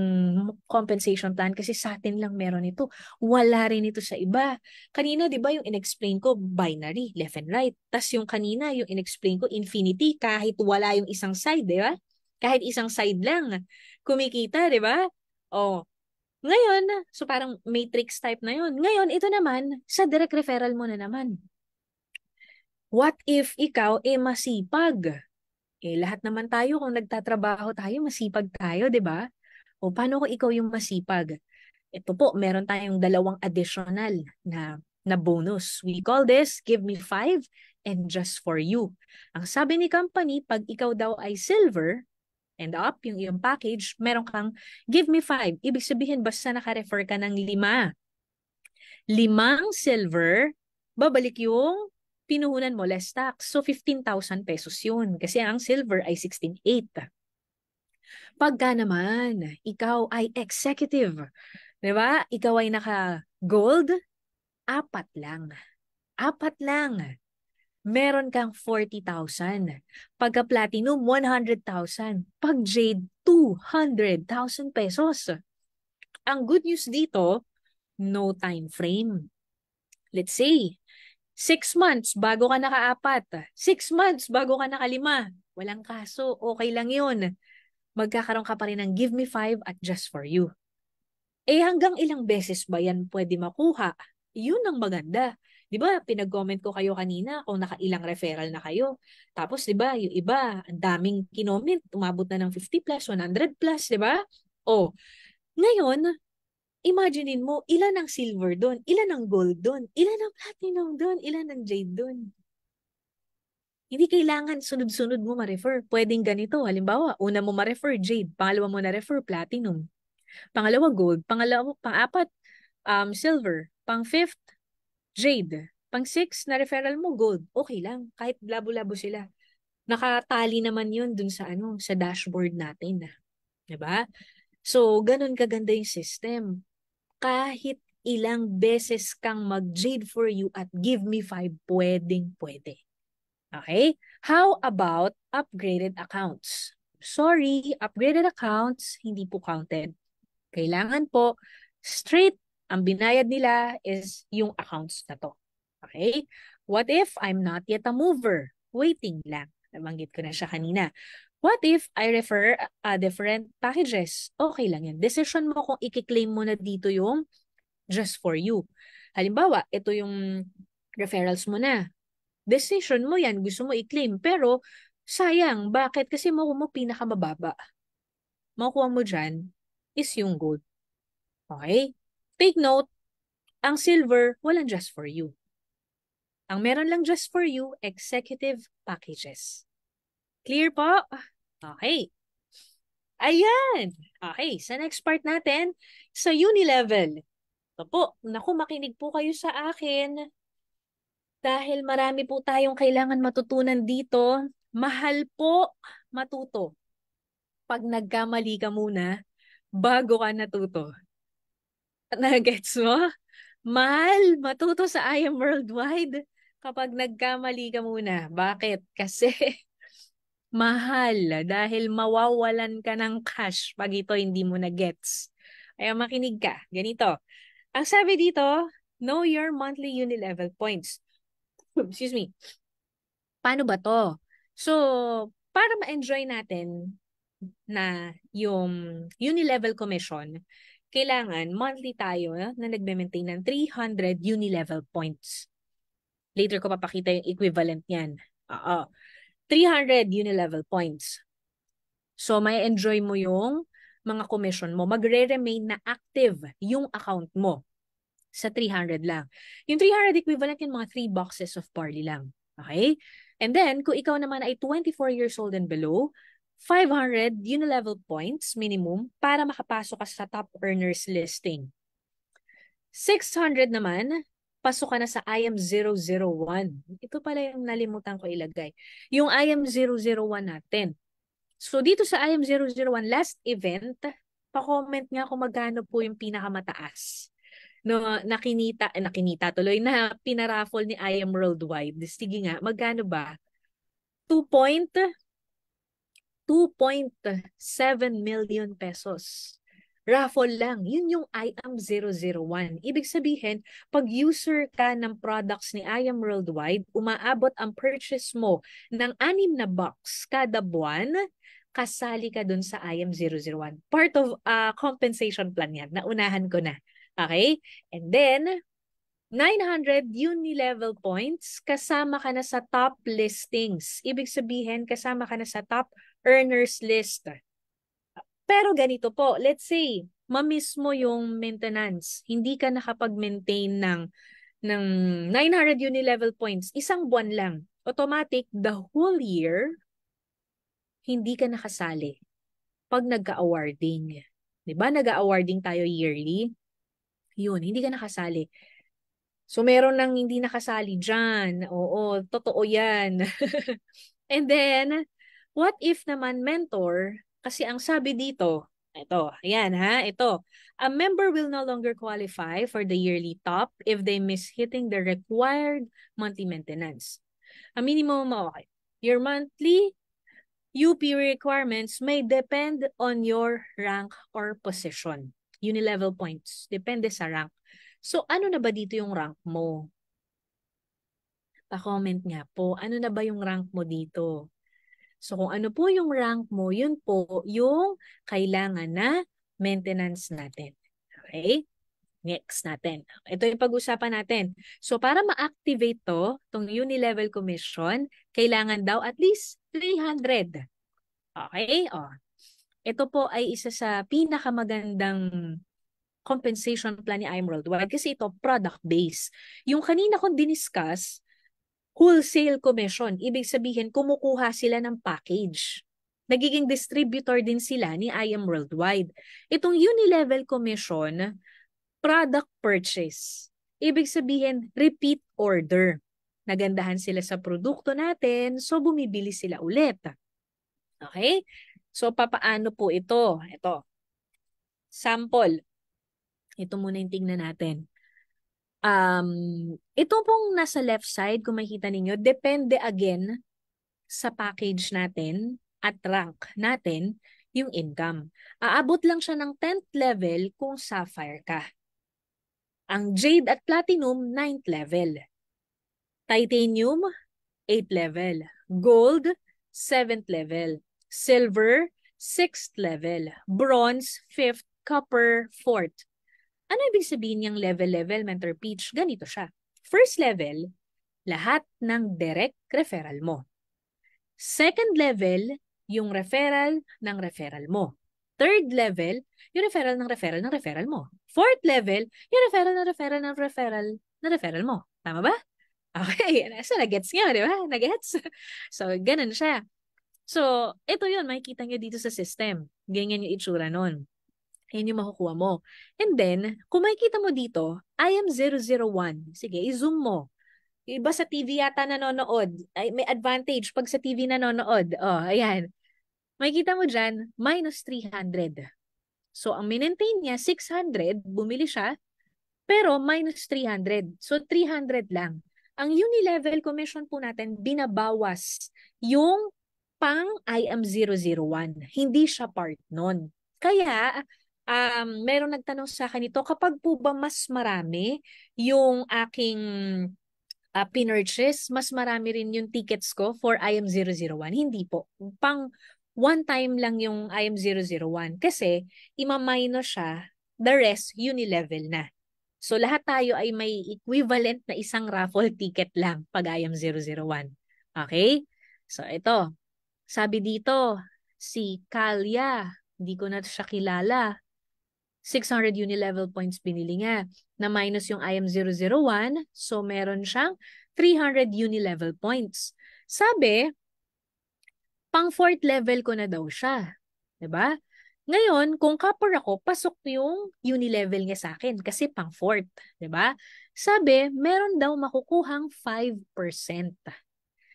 Speaker 1: compensation plan kasi sa atin lang meron ito. Wala rin ito sa iba. Kanina, di ba, yung in-explain ko, binary, left and right. Tapos yung kanina, yung in-explain ko, infinity, kahit wala yung isang side, di ba? Kahit isang side lang, kumikita, di ba? Oh, ngayon, so parang matrix type na yun. Ngayon, ito naman, sa direct referral mo na naman. What if ikaw masipag? Lahat naman tayo kung nagtatrabaho tayo, masipag tayo, 'di ba? O paano kung ikaw yung masipag? Ito po, meron tayong dalawang additional na bonus. We call this Give Me 5 and Just For You. Ang sabi ni company, pag ikaw daw ay silver and up, yung iyong package, meron kang Give Me 5. Ibig sabihin, basta naka-refer ka ng 5. 5 silver, babalik yung pinuhunan mo less tax. So, 15,000 pesos yun. Kasi ang silver ay 16,800. Pagka naman, ikaw ay executive, di ba? Ikaw ay naka-gold, 4 lang. 4 lang. Meron kang 40,000. Pagka platinum, 100,000. Pag jade, 200,000 pesos. Ang good news dito, no time frame. Let's say, 6 months bago ka naka-4. 6 months bago ka naka-5. Walang kaso, okay lang yun. Magkakaroon ka pa rin ng Give Me 5 at Just For You. Hanggang ilang beses ba yan pwede makuha? Yun ang maganda. Di ba, pinag-comment ko kayo kanina kung nakailang referral na kayo. Tapos, di ba, yung iba, ang daming kinoment, umabot na ng 50 plus, 100 plus, di ba? Ngayon, imaginein mo, ilan ang silver doon, ilan ang gold doon, ilan ang platinum doon, ilan ang jade doon. Hindi kailangan sunod-sunod mo ma-refer. Pwedeng ganito. Halimbawa, una mo ma-refer jade, pangalawa mo na-refer platinum, pangalawa gold, pang-apat silver, pang-fifth jade, pang-six na referral mo gold. Okay lang, kahit labo-labo sila. Nakatali naman 'yun dun sa sa dashboard natin, 'di ba? So, ganun kaganda yung system. Kahit ilang beses kang mag-jade for you at give me 5, pwedeng-pwede. Okay? How about upgraded accounts? Sorry, upgraded accounts, hindi po counted. Kailangan po, straight, ang binayad nila is yung accounts na to. Okay? What if I'm not yet a mover? Waiting lang. Nabanggit ko na siya kanina. What if I refer different packages? Okay lang yan. Decision mo kung i-claim mo na dito yung Just For You. Halimbawa, ito yung referrals mo na. Decision mo yan, gusto mo i-claim. Pero, sayang. Bakit? Kasi makuha mo pinakamababa. Makuha mo dyan is yung gold. Okay? Take note, ang silver, walang Just For You. Ang meron lang Just For You, executive packages. Clear po? Okay. Ayan. Okay, sa next part natin, sa Unilevel. Ito po, naku, makinig po kayo sa akin. Dahil marami po tayong kailangan matutunan dito, mahal po matuto. Pag nagkamali ka muna, bago ka natuto. Nagets mo? Mahal matuto sa I Am Worldwide kapag nagkamali ka muna. Bakit? Kasi mahal dahil mawawalan ka ng cash pag ito hindi mo na gets. Kaya makinig ka. Ganito. Ang sabi dito, know your monthly Unilevel points. Excuse me. Paano ba to? So, para ma-enjoy natin na yung Unilevel commission, kailangan monthly tayo na nagme-maintain ng 300 Unilevel points. Later ko papakita yung equivalent niyan. Oo. 300 unilevel points. So, may enjoy mo yung mga commission mo. Magre-remain na active yung account mo sa 300 lang. Yung 300 equivalent yung mga 3 boxes of barley lang. Okay? And then, kung ikaw naman ay 24 years old and below, 500 unilevel points minimum para makapasok ka sa top earners listing. 600 naman, pasok ka na sa IM001. Ito pala yung nalimutan ko ilagay. Yung IM001 natin. So dito sa IM001 last event, pa-comment nga kung magkano po yung pinakamataas. No, nakinita tuloy na pinaraffle ni IM Worldwide. Sige nga, magkano ba? 2.7 million pesos. Raffle lang. Yun yung IAM001. Ibig sabihin, pag user ka ng products ni IAM Worldwide, umaabot ang purchase mo ng 6 na box kada buwan, kasali ka dun sa IAM001. Part of compensation plan yan. Naunahan ko na. Okay? And then, 900 unilevel points, kasama ka na sa top listings. Ibig sabihin, kasama ka na sa top earners list. Pero ganito po, let's say, mamiss mo yung maintenance. Hindi ka nakapag-maintain ng 900 unilevel points. Isang buwan lang. Automatic, the whole year, hindi ka nakasali pag nagka-awarding. Diba? Nag-awarding tayo yearly. Yun, hindi ka nakasali. So, meron nang hindi nakasali dyan. Oo, totoo yan. And then, what if naman mentor, kasi ang sabi dito, ito, ayan ha, ito. A member will no longer qualify for the yearly top if they miss hitting the required monthly maintenance. A minimum, okay. Your monthly UP requirements may depend on your rank or position. Unilevel points. Depende sa rank. So, ano na ba dito yung rank mo? Pa-comment nga po, ano na ba yung rank mo dito? So, kung ano po yung rank mo, yun po yung kailangan na maintenance natin. Okay? Next natin. Ito yung pag-usapan natin. So, para ma-activate to, itong unilevel commission, kailangan daw at least 300. Okay? O. Ito po ay isa sa pinakamagandang compensation plan ni IAM Worldwide kasi ito product-based. Yung kanina kong diniscuss, wholesale commission. Ibig sabihin, kumukuha sila ng package. Nagiging distributor din sila ni IAM Worldwide. Itong unilevel commission, product purchase. Ibig sabihin, repeat order. Nagandahan sila sa produkto natin, so bumibili sila ulit. Okay? So, papaano po ito? Ito. Sample. Ito muna yung tingnan natin. Ito pong nasa left side, kung makikita ninyo, depende again sa package natin at rank natin yung income. Aabot lang siya ng 10th level kung sapphire ka. Ang jade at platinum, 9th level. Titanium, 8th level. Gold, 7th level. Silver, 6th level. Bronze, 5th. Copper, 4th. Ano ibig sabihin niyang level-level, Mentor Peach? Ganito siya. First level, lahat ng direct referral mo. Second level, yung referral ng referral mo. Third level, yung referral ng referral ng referral mo. Fourth level, yung referral ng referral ng referral ng referral mo. Tama ba? Okay. So, nag-gets nga, di ba? Nag-gets? So, ganun siya. So, ito yun. Makikita nyo dito sa system. Ganyan yung itsura nun. Yan yung makukuha mo. And then, kung makikita mo dito, IAM001. Sige, i-zoom mo. Iba sa TV yata nanonood. Ay, may advantage pag sa TV nanonood. Oh, ayan. Makikita mo dyan, minus 300. So, ang minentain niya, 600. Bumili siya. Pero minus 300. So, 300 lang. Ang unilevel commission po natin, binabawas yung pang IAM001. Hindi siya part nun. Kaya, meron nagtanong sa akin ito, kapag po ba mas marami yung aking pinurchase, mas marami rin yung tickets ko for IAM001? Hindi po. Pang one time lang yung IAM001 kasi ima-minus siya, the rest unilevel na. So lahat tayo ay may equivalent na isang raffle ticket lang pag IAM001. Okay? So ito, sabi dito, si Kalya, hindi ko na siya kilala. 600 uni-level points binili niya. Na minus yung IM001, so meron siyang 300 uni-level points. Sabi, pang 4th level ko na daw siya. 'Di ba? Ngayon, kung copper ako, pasok yung uni-level niya sa akin kasi pang 4th. 'Di ba? Sabi, meron daw makukuhang 5%.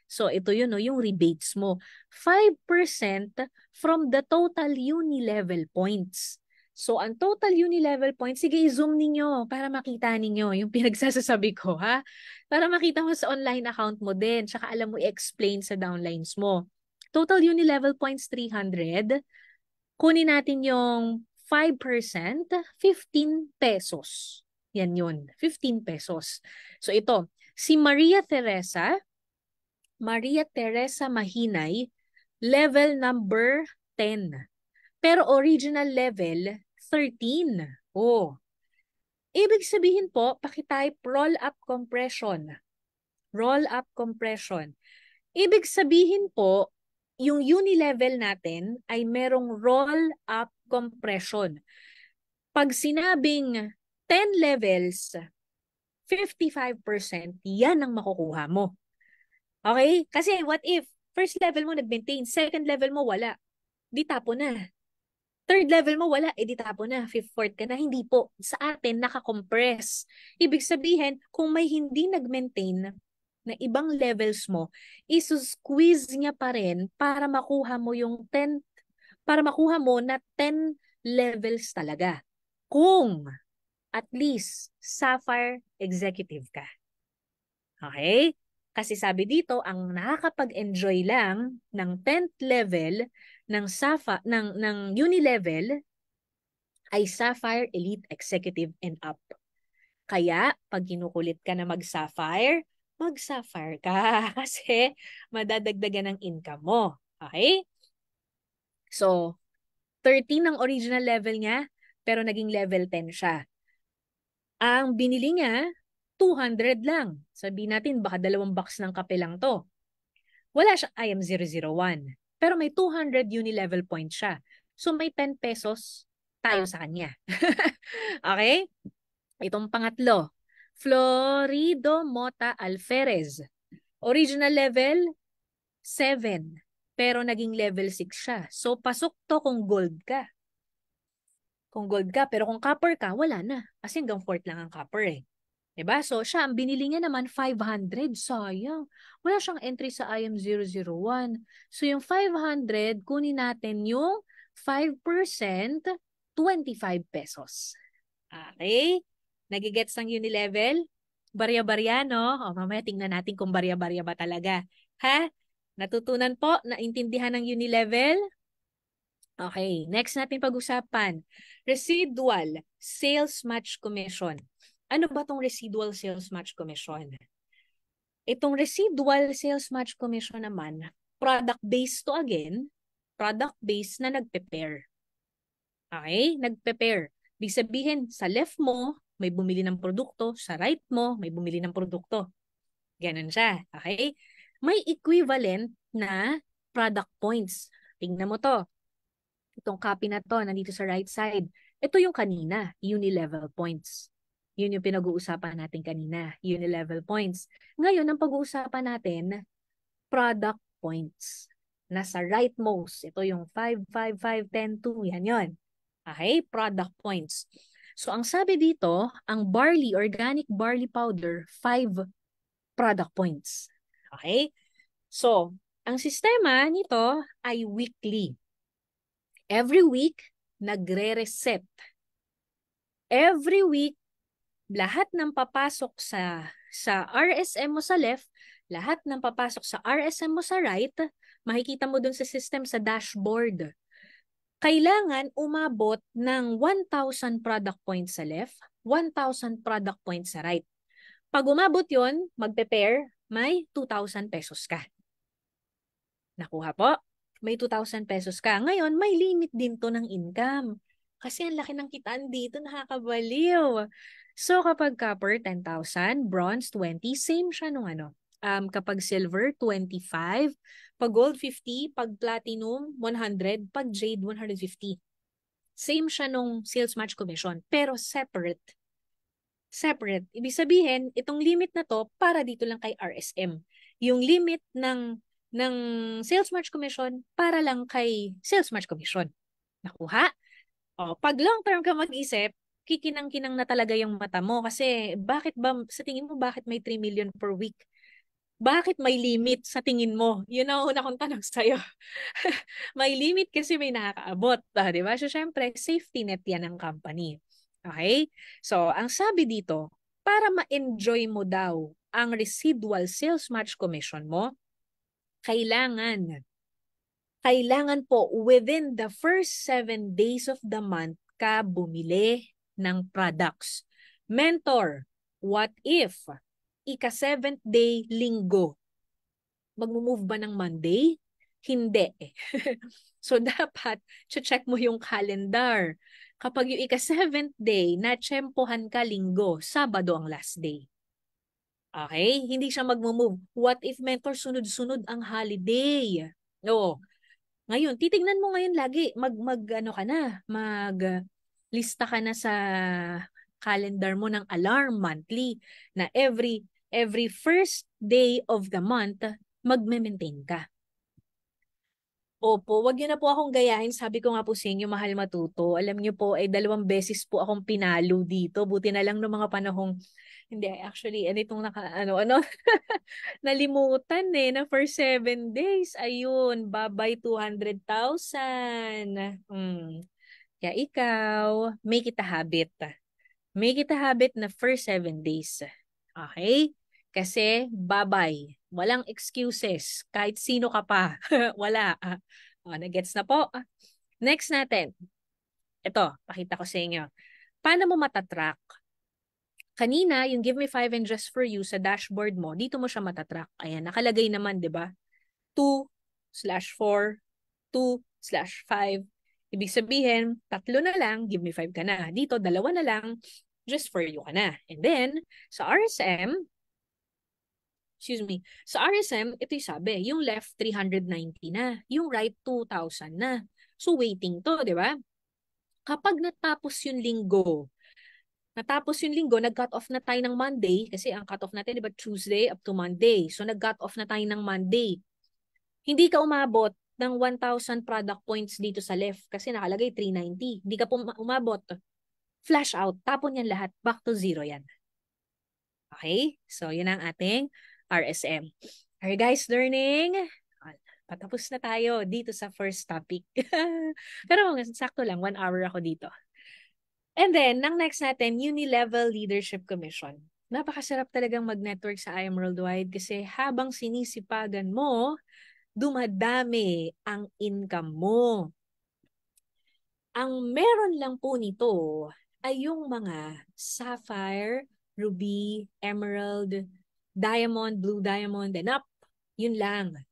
Speaker 1: So, ito yun, no, yung rebates mo. 5% from the total uni-level points. So, ang total uni-level points, sige, i-zoom ninyo para makita ninyo yung pinagsasasabi ko, ha? Para makita mo sa online account mo din, tsaka alam mo i-explain sa downlines mo. Total uni-level points, 300. Kunin natin yung 5%, 15 pesos. Yan yun, 15 pesos. So, ito, si Maria Teresa Mahinay, level number 10. Pero original level, 13. Oh. Ibig sabihin po, pakitype roll-up compression. Roll-up compression. Ibig sabihin po, yung uni-level natin ay merong roll-up compression. Pag sinabing 10 levels, 55%, yan ang makukuha mo. Okay? Kasi what if, first level mo nag-maintain, second level mo wala, di tapo na. Third level mo wala, di tapo na. Fifth, fourth ka na. Hindi po. Sa atin, naka-compress. Ibig sabihin, kung may hindi nag-maintain na ibang levels mo, isusqueeze niya pa rin para makuha mo yung 10, para makuha mo na 10 levels talaga. Kung at least Sapphire Executive ka. Okay? Kasi sabi dito, ang nakakapag-enjoy lang ng 10th level ng uni level ay Sapphire Elite Executive and up. Kaya, pag kinukulit ka na mag-Sapphire ka kasi madadagdagan ng income mo. Okay? So, 13 ang original level niya, pero naging level 10 siya. Ang binili niya, 200 lang. Sabihin natin, baka 2 box ng kape lang to. Wala siyang IM001. Pero may 200 uni-level points siya. So may 10 pesos tayo sa kanya. Okay? Itong pangatlo, Florido Mota Alferez. Original level, 7. Pero naging level 6 siya. So pasok to kung gold ka. Kung gold ka, pero kung copper ka, wala na. Kasi hanggang 4th lang ang copper eh. Diba? So, siya, ang binili niya naman, 500. Sayang. Wala siyang entry sa IM001. So, yung 500, kunin natin yung 5%, 25 pesos. Okay? Nagigets ng uni-level? Barya-barya, no? O, mamaya tingnan natin kung barya-barya ba talaga. Ha? Natutunan po? Naintindihan ng uni-level? Okay, next natin pag-usapan. Residual Sales Match Commission. Ano ba tong Residual Sales Match Commission? Itong Residual Sales Match Commission naman, product-based to again, product-based na nagpe-pair. Okay, nagpe-pair. Ibig sabihin, sa left mo, may bumili ng produkto, sa right mo, may bumili ng produkto. Ganun siya. Okay? May equivalent na product points. Tingnan mo to. Itong copy na to, nandito sa right side. Ito yung kanina, uni-level points. Yun yung pinag-uusapan natin kanina, uni-level points. Ngayon, ang pag-uusapan natin, product points. Nasa rightmost, ito yung 5, 5, 5, 10, 2, yan yun. Okay, product points. So, ang sabi dito, ang barley, organic barley powder, 5 product points. Okay? So, ang sistema nito ay weekly. Every week, nagre-reset. Every week, lahat ng papasok sa RSM mo sa left, lahat ng papasok sa RSM mo sa right, makikita mo dun sa system sa dashboard. Kailangan umabot ng 1,000 product points sa left, 1,000 product points sa right. Pag umabot yon, magpe-pair, may 2,000 pesos ka. Nakuha po? May 2,000 pesos ka. Ngayon, may limit din to ng income. Kasi ang laki ng kitaan dito, nakakabaliw. So, kapag copper, 10,000, bronze, 20, same siya nung ano. Kapag silver, 25. Pag gold, 50. Pag platinum, 100. Pag jade, 150. Same siya nung sales match commission, pero separate. Separate. Ibig sabihin, itong limit na to para dito lang kay RSM. Yung limit ng sales match commission para lang kay sales match commission. Nakuha? O, pag long term ka mag-isip, kikinang-kinang na talaga yung mata mo kasi bakit ba, sa tingin mo, bakit may 3 million per week? Bakit may limit sa tingin mo? Yun ang una kong tanong sa'yo. May limit kasi may nakakaabot. Di ba? So, syempre, safety net yan ng company. Okay? So, ang sabi dito, para ma-enjoy mo daw ang residual sales match commission mo, kailangan po within the first 7 days of the month ka bumili ng products. Mentor, what if ika-7th day linggo, magmo-move ba ng Monday? Hindi. So, dapat check mo yung calendar. Kapag yung ika-7th day, natsyempohan ka linggo, Sabado ang last day. Okay? Hindi siya magmo-move. What if, mentor, sunod-sunod ang holiday? Oo. Ngayon, titignan mo ngayon lagi, ano ka na, lista ka na sa calendar mo ng alarm monthly na every first day of the month, magme-maintain ka. Opo, wag niyo na po akong gayahin. Sabi ko nga po sa inyo, mahal matuto. Alam niyo po, 2 beses po akong pinalo dito. Buti na lang ng mga panahong, hindi, actually, itong nalimutan na for 7 days. Ayun, bye-bye 200,000. Kaya ikaw, make it a habit. Make it a habit na first 7 days. Okay? Kasi, bye-bye. Walang excuses. Kahit sino ka pa. Wala. Nagets na po. Next natin. Ito, pakita ko sa inyo. Paano mo matatrack? Kanina, yung give me 5 and just for you sa dashboard mo, dito mo siya matatrack. Ayan, nakalagay naman, di ba? 2/4, 2/5. Ibig sabihin, 3 na lang, give me 5 ka na. Dito, 2 na lang, just for you ka na. And then, sa RSM, ito yung sabi, yung left 390 na, yung right 2,000 na. So, waiting to, di ba? Kapag natapos yung linggo, nag-cut off na tayo ng Monday, kasi ang cut off natin, di ba, Tuesday up to Monday. So, nag-cut off na tayo ng Monday. Hindi ka umabot ng 1,000 product points dito sa left kasi nakalagay 390. Hindi ka umabot. Flash out. Tapon yan lahat. Back to zero yan. Okay? So, yun ang ating RSM. Are you guys learning? Patapos na tayo dito sa first topic. Pero sakto lang, 1 hour ako dito. And then, nang next natin, Unilevel Leadership Commission. Napakasarap talagang mag-network sa IM Worldwide kasi habang sinisipagan mo, dumadami ang income mo. Ang meron lang po nito ay yung mga sapphire, ruby, emerald, diamond, blue diamond, and up. Yun lang.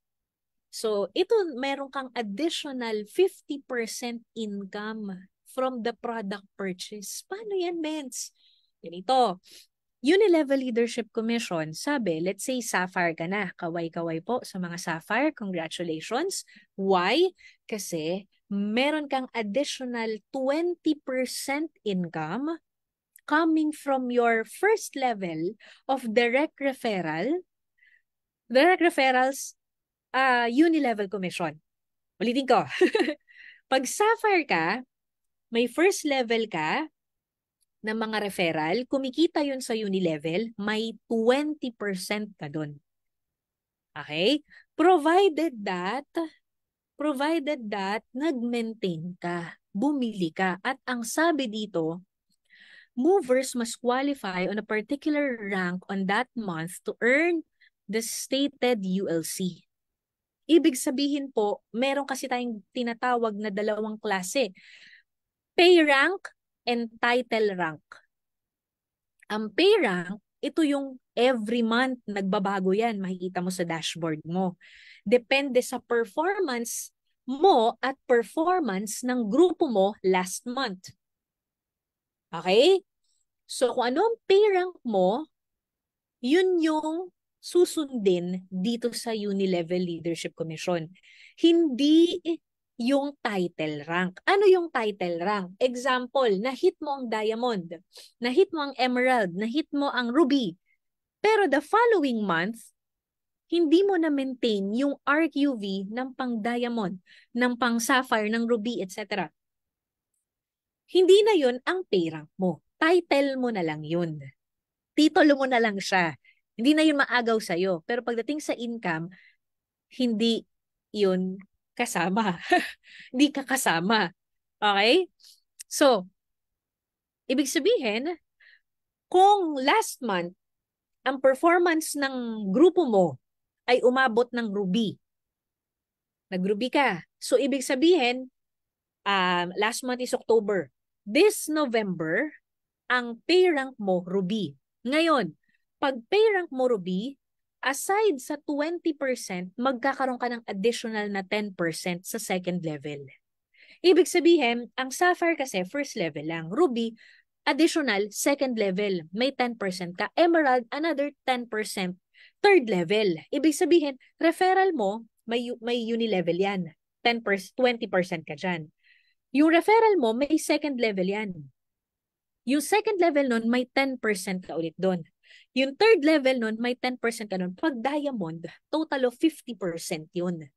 Speaker 1: So, ito meron kang additional 50% income from the product purchase. Paano yan, Mens? Ganito. Unilevel Leadership Commission, sabi, let's say sapphire ka na. Kaway-kaway po sa mga sapphire. Congratulations. Why? Kasi meron kang additional 20% income coming from your first level of direct referrals, Unilevel Commission. Ulitin ko. Pag sapphire ka, may first level ka ng mga referral, kumikita yun sa Unilevel, may 20% ka dun. Okay? Provided that nag-maintain ka, bumili ka. At ang sabi dito, movers must qualify on a particular rank on that month to earn the stated ULC. Ibig sabihin po, meron kasi tayong tinatawag na 2 klase. Pay rank and title rank. Ang pay rank, ito yung every month nagbabago yan. Makikita mo sa dashboard mo. Depende sa performance mo at performance ng grupo mo last month. Okay? So kung ano ang pay rank mo, yun yung susundin dito sa Unilevel Leadership Commission. Hindi yung title rank. Ano yung title rank? Example, na-hit mo ang diamond, na-hit mo ang emerald, na-hit mo ang ruby. Pero the following month, hindi mo na-maintain yung RQV ng pang-diamond, ng pang-sapphire, ng ruby, etc. Hindi na yun ang pay rank mo. Title mo na lang yun. Titulo mo na lang siya. Hindi na yun maagaw sa'yo. Pero pagdating sa income, hindi yun kasama. Hindi ka kasama. Okay? So, ibig sabihin, kung last month, ang performance ng grupo mo ay umabot ng ruby, nag-ruby ka. So, ibig sabihin, last month is October. This November, ang pay rank mo, ruby. Ngayon, pag pay rank mo, ruby, aside sa 20%, magkakaroon ka ng additional na 10% sa second level. Ibig sabihin, ang sapphire kasi first level lang. Ruby, additional second level. May 10% ka. Emerald, another 10%. Third level. Ibig sabihin, referral mo, may uni-level yan. 10%, 20% ka dyan. Yung referral mo, may second level yan. Yung second level nun, may 10% ka ulit doon. Yung third level nun, may 10% ka nun. Pag diamond, total of 50% yun.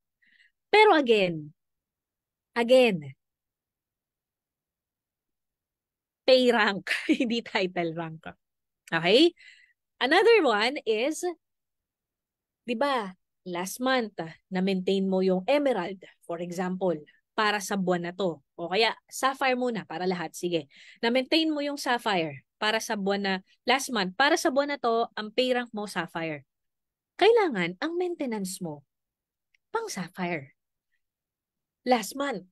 Speaker 1: Pero again, pay rank, hindi title rank. Okay? Another one is, di ba, last month, na-maintain mo yung emerald, for example, para sa buwan na to. O kaya, sapphire muna para lahat. Sige. Na-maintain mo yung sapphire para sa buwan na, last month, para sa buwan na to, ang pay rank mo, sapphire. Kailangan, ang maintenance mo, pang sapphire. Last month.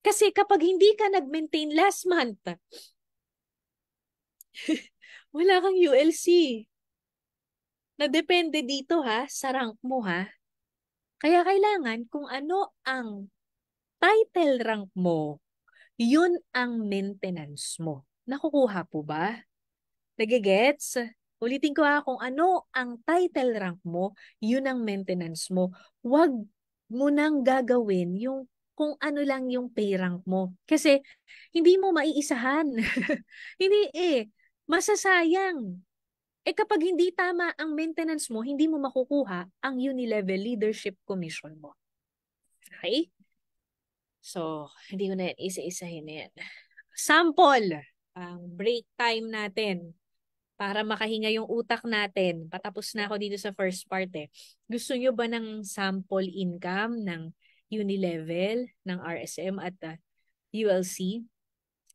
Speaker 1: Kasi kapag hindi ka nag-maintain last month, wala kang ULC. Na depende dito ha, sa rank mo ha. Kaya kailangan kung ano ang title rank mo, yun ang maintenance mo. Nakukuha po ba? Nagigets? Ulitin ko ha, kung ano ang title rank mo, yun ang maintenance mo. Huwag mo nang gagawin yung kung ano lang yung pay rank mo. Kasi hindi mo maiisahan. Hindi masasayang. Kapag hindi tama ang maintenance mo, hindi mo makukuha ang Unilevel Leadership Commission mo. Okay? So, hindi ko na yan isa-isahin na yan. Sample, ang break time natin para makahinga yung utak natin. Patapos na ako dito sa first part eh. Gusto nyo ba ng sample income ng Unilevel, ng RSM at ULC?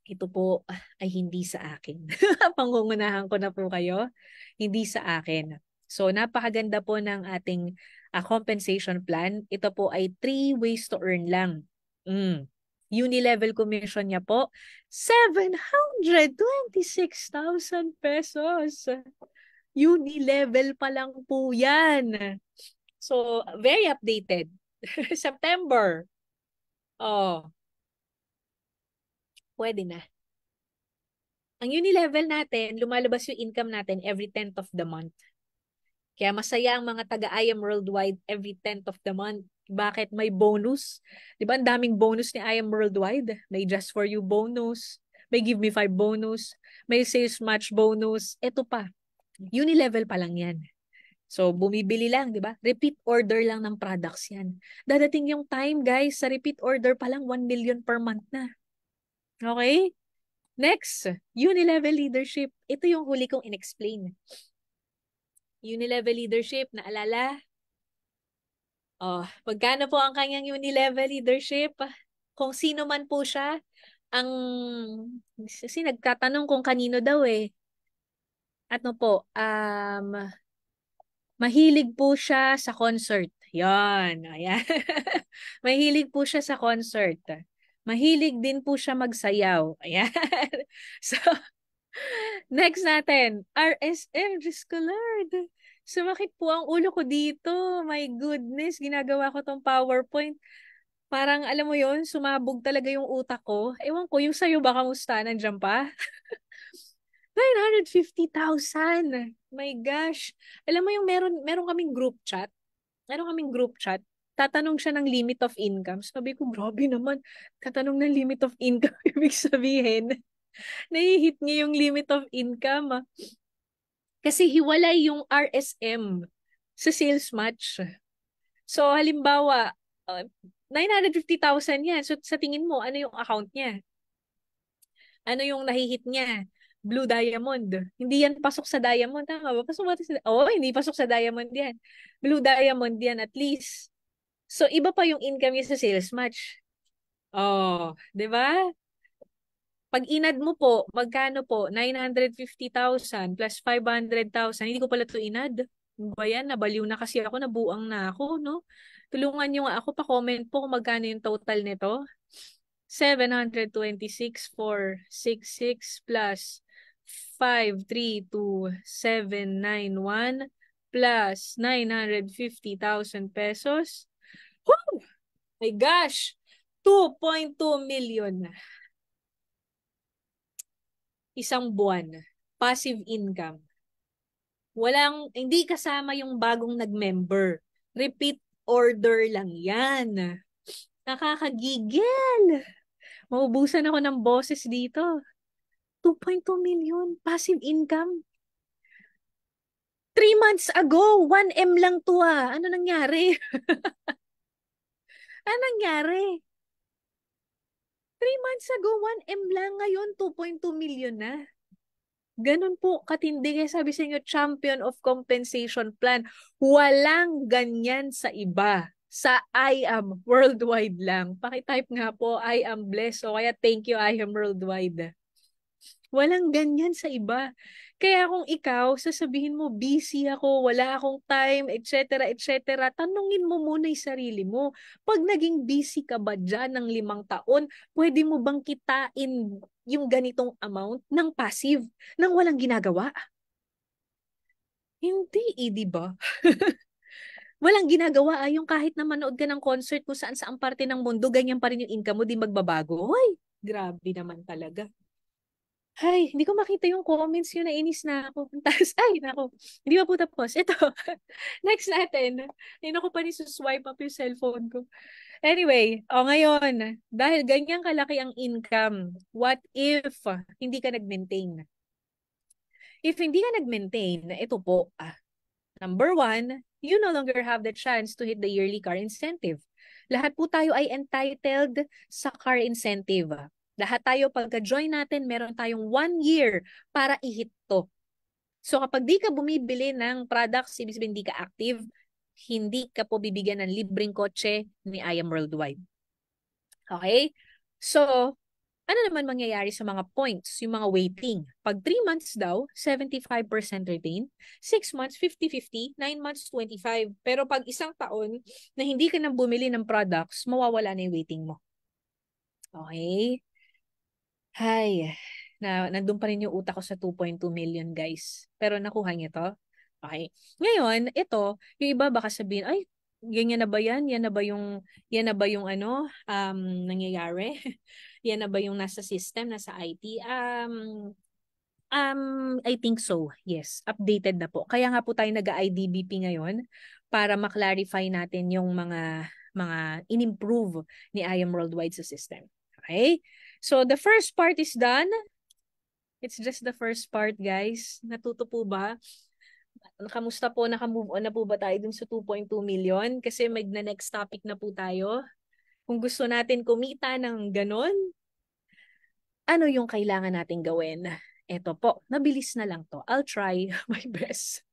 Speaker 1: Ito po ay hindi sa akin. Pangungunahan ko na po kayo. Hindi sa akin. So, napakaganda po ng ating compensation plan. Ito po ay 3 ways to earn lang. Unilevel commission niya po, 726,000 pesos. Unilevel pa lang po yan. So, very updated. September. Oh, pwede na. Ang Unilevel natin, lumalabas yung income natin every 10th of the month. Kaya masaya ang mga taga-IM Worldwide every 10th of the month. Bakit? May bonus. Di ba? Ang daming bonus ni IM Worldwide. May Just For You bonus. May Give Me 5 bonus. May Sales Match bonus. Ito pa. Unilevel pa lang yan. So, bumibili lang, di ba? Repeat order lang ng products yan. Dadating yung time, guys, sa repeat order pa lang 1 million per month na. Okay? Next, Unilevel Leadership. Ito yung huli kong inexplain. Unilevel Leadership, naalala? Oh, magkano po ang kanyang Unilevel Leadership? Kung sino man po siya, ang kasi nagtatanong kung kanino daw eh. Ano po, mahilig po siya sa concert. Yan, ayan. Mahilig po siya sa concert. Mahilig din po siya magsayaw. Ayan. So, next natin, RSM, Diyos ko Lord. Sumakit po ang ulo ko dito. My goodness, ginagawa ko tong PowerPoint. Parang, alam mo yon, sumabog talaga yung utak ko. Ewan ko, yung sa'yo ba kamusta? Nandiyan pa? 950,000. My gosh. Alam mo yung meron kaming group chat. Meron kaming group chat. Tatanong siya ng limit of income. Sabi ko, grabe naman. Tatanong ng limit of income. Ibig sabihin, nahihit niya yung limit of income. Kasi hiwalay yung RSM sa sales match. So, halimbawa, 950,000 yan. So, sa tingin mo, ano yung account niya? Ano yung nahihit niya? Blue Diamond. Hindi yan pasok sa Diamond. Tama ba? Pasok ba sa... Oo, hindi pasok sa Diamond yan. Blue Diamond yan at least. So, iba pa yung income niya sa sales match. Oh, di ba? Pag inad mo po, magkano po? 950,000 plus 500,000. Hindi ko pala ito inad. Ano ba yan? Nabaliw na kasi ako. Nabuang na ako, no? Tulungan nyo nga ako. Pa-comment po kung magkano yung total nito. 726,466 plus 532,791 plus 950,000 pesos. Woo! My gosh! 2.2 million. Isang buwan. Passive income. Hindi kasama yung bagong nag-member. Repeat order lang yan. Nakakagigil. Maubusan ako ng boses dito. 2.2 million passive income. 3 months ago, 1M lang to ah. Ano nangyari? Ano nangyari? 3 months ago, 1M lang. Ngayon, 2.2 million na. Ganun po katindi. Kaya sabi sa inyo, champion of compensation plan. Walang ganyan sa iba. Sa I am worldwide lang. Pakitype nga po, I am blessed. O kaya thank you, I am worldwide. Walang ganyan sa iba. Kaya kung ikaw, sasabihin mo, busy ako, wala akong time, etc., etc., tanungin mo muna yung sarili mo. Pag naging busy ka ba dyan ng 5 taon, pwede mo bang kitain yung ganitong amount ng passive, nang walang ginagawa? Hindi, di ba? Walang ginagawa yung kahit na manood ka ng concert kung saan saang parte ng mundo, ganyan pa rin yung income mo, di magbabago. Hoy, grabe naman talaga. Ay, hindi ko makita yung comments yun. Nainis na ako. Tapos, ay, nako. Hindi pa po tapos. Ito. Next natin. Hindi ko pa ni swipe up yung cellphone ko. Anyway, ngayon, dahil ganyan kalaki ang income, what if hindi ka nag-maintain? If hindi ka nag-maintain, ito po, number one, you no longer have the chance to hit the yearly car incentive. Lahat po tayo ay entitled sa car incentive. Lahat tayo, pagka-join natin, meron tayong 1 year para i-hit to. So kapag di ka bumibili ng products, ibig sabihin di ka active, hindi ka po bibigyan ng libreng kotse ni I Am Worldwide. Okay? So, ano naman mangyayari sa mga points, yung mga waiting? Pag 3 months daw, 75% retain. 6 months, 50-50. 9 months, 25. Pero pag 1 taon na hindi ka nang bumili ng products, mawawala na yung waiting mo. Okay? Hay, nandun pa rin yung utak ko sa 2.2 million, guys. Pero nakuha niyo to? Okay. Ngayon, ito, yung iba baka sabihin, ay, ganyan na ba yan? Yan na ba yung nangyayari? Yan na ba yung nasa system, nasa IT? I think so. Yes, updated na po. Kaya nga po tayo nag-IDBP ngayon para ma-clarify natin yung mga in-improve ni IM Worldwide sa system. Okay? So, the first part is done. It's just the first part, guys. Natuto po ba? Kamusta po? Naka-move on na po ba tayo dun sa 2.2 million? Kasi next topic na po tayo. Kung gusto natin kumita ng ganon, ano yung kailangan natin gawin? Eto po, nabilis na lang to. I'll try my best.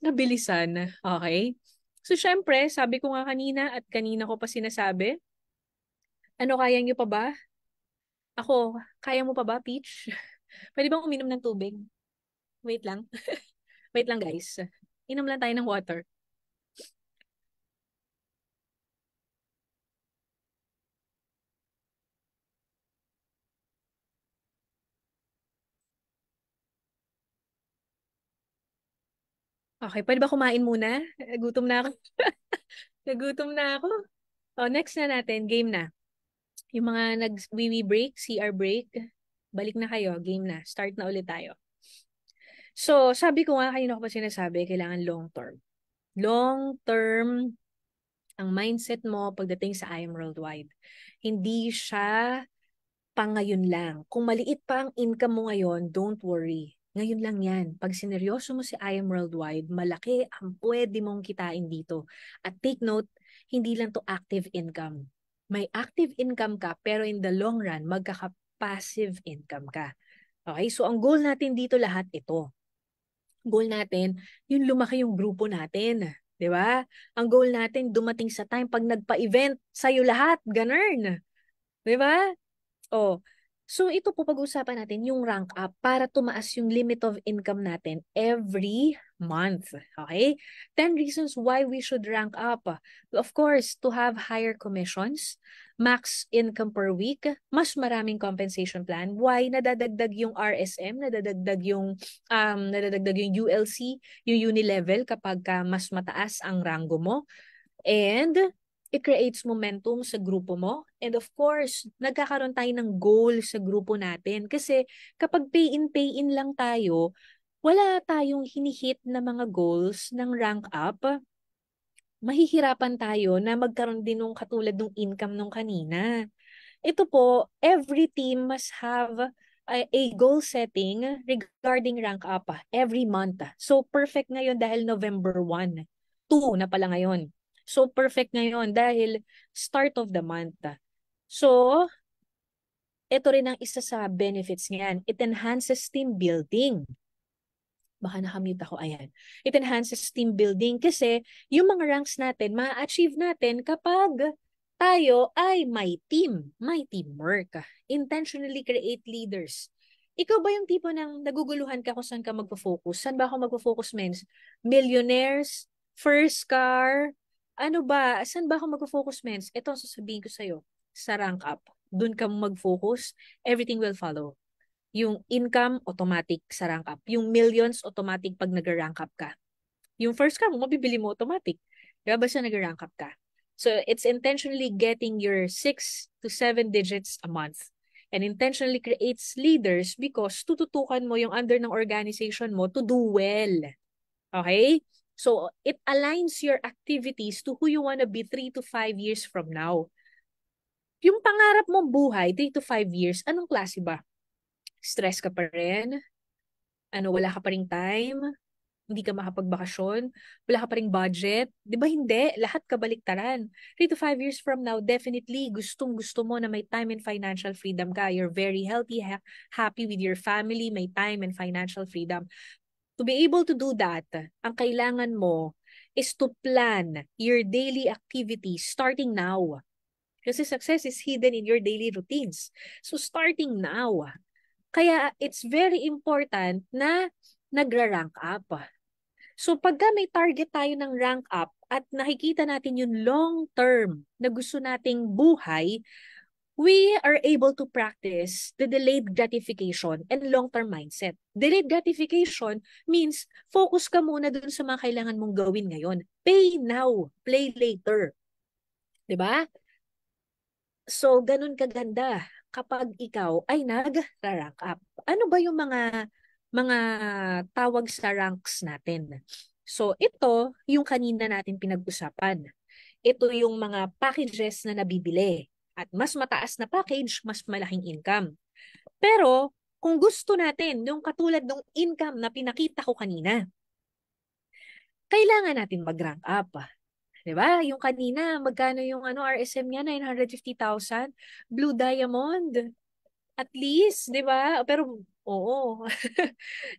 Speaker 1: Nabilisan. Okay? So, syempre, sabi ko nga kanina at kanina ko pa sinasabi, ano kaya nyo pa ba? Ako, kaya mo pa ba, Peach? Pwede bang uminom ng tubig? Wait lang. Wait lang, guys. Inom lang tayo ng water. Okay, pwede ba kumain muna? Gutom na ako. Nagutom na ako. Oh, next na natin, game na. Yung mga nag-wee break, CR break, balik na kayo, game na. Start na ulit tayo. So, sabi ko nga, kanina ko pa sinasabi, kailangan long term. Long term ang mindset mo pagdating sa I Am Worldwide. Hindi siya pang ngayon lang. Kung maliit pa ang income mo ngayon, don't worry. Ngayon lang yan. Pag sineryoso mo si I Am Worldwide, malaki ang pwede mong kitain dito. At take note, hindi lang to active income. May active income ka, pero in the long run, magkaka-passive income ka. Okay? So, ang goal natin dito lahat ito. Goal natin, yung lumaki yung grupo natin. 'Di ba? Ang goal natin, dumating sa time pag nagpa-event, sa'yo lahat, ganun. 'Di ba? Oh. So ito po pag-uusapan natin yung rank up para tumaas yung limit of income natin every month. Okay? 10 reasons why we should rank up. Of course, to have higher commissions, max income per week, mas maraming compensation plan. Why? Nadadagdag yung RSM, nadadagdag yung ULC, yung uni-level kapag mas mataas ang rango mo. And it creates momentum sa grupo mo. And of course, nagkakaroon tayo ng goal sa grupo natin. Kasi kapag pay in lang tayo, wala tayong hinihit na mga goals ng rank up, mahihirapan tayo na magkaroon din ng katulad ng income nung kanina. Ito po, every team must have a goal setting regarding rank up every month. So perfect ngayon dahil November 1. 2 na pala ngayon. So perfect ngayon dahil start of the month. So, ito rin ang isa sa benefits niyan. It enhances team building. Baka nakamute ako, ayan. It enhances team building kasi yung mga ranks natin, ma-achieve natin kapag tayo ay may teamwork. Intentionally create leaders. Ikaw ba yung tipo ng naguguluhan ka kung saan ka magpo-focus? Saan ba ako magpo-focus, mens? Millionaires? First car? Ano ba? Saan ba ako magpo-focus, mens? Ito ang sasabihin ko sa'yo. Sa rank up. Doon ka mag-focus. Everything will follow. Yung income, automatic sa rank up. Yung millions, automatic pag nag-rank up ka. Yung first car mo, mabibili mo automatic. Diba? Basta nag-rank up ka. So, it's intentionally getting your 6 to 7 digits a month. And intentionally creates leaders because tututukan mo yung under ng organization mo to do well. Okay? So, it aligns your activities to who you wanna be 3 to 5 years from now. Yung pangarap mong buhay, 3 to 5 years, anong klase ba? Stress ka pa rin? Wala ka pa ring time, hindi ka makapagbakasyon, wala ka pa ring budget. Di ba hindi? Lahat kabaliktaran. 3 to 5 years from now, definitely gustong-gusto mo na may time and financial freedom ka. You're very healthy, happy with your family, may time and financial freedom. To be able to do that, ang kailangan mo is to plan your daily activities starting now. Kasi success is hidden in your daily routines. So starting now, kaya it's very important na nagra-rank up. So pagka may target tayo ng rank up at nakikita natin yung long term na gusto nating buhay, we are able to practice the delayed gratification and long-term mindset. Delayed gratification means focus ka muna dun sa mga kailangan mong gawin ngayon. Pay now, play later. 'Di ba? So, ganun kaganda kapag ikaw ay nag-rank up. Ano ba yung mga tawag sa ranks natin? So, ito yung kanina natin pinag-usapan. Ito yung mga packages na nabibili. At mas mataas na package, mas malaking income. Pero, kung gusto natin, yung katulad ng income na pinakita ko kanina, kailangan natin mag-rank up. 'Di ba? Yung kanina, magkano yung RSM niya? 950,000. Blue Diamond. At least, 'di ba? Pero oo.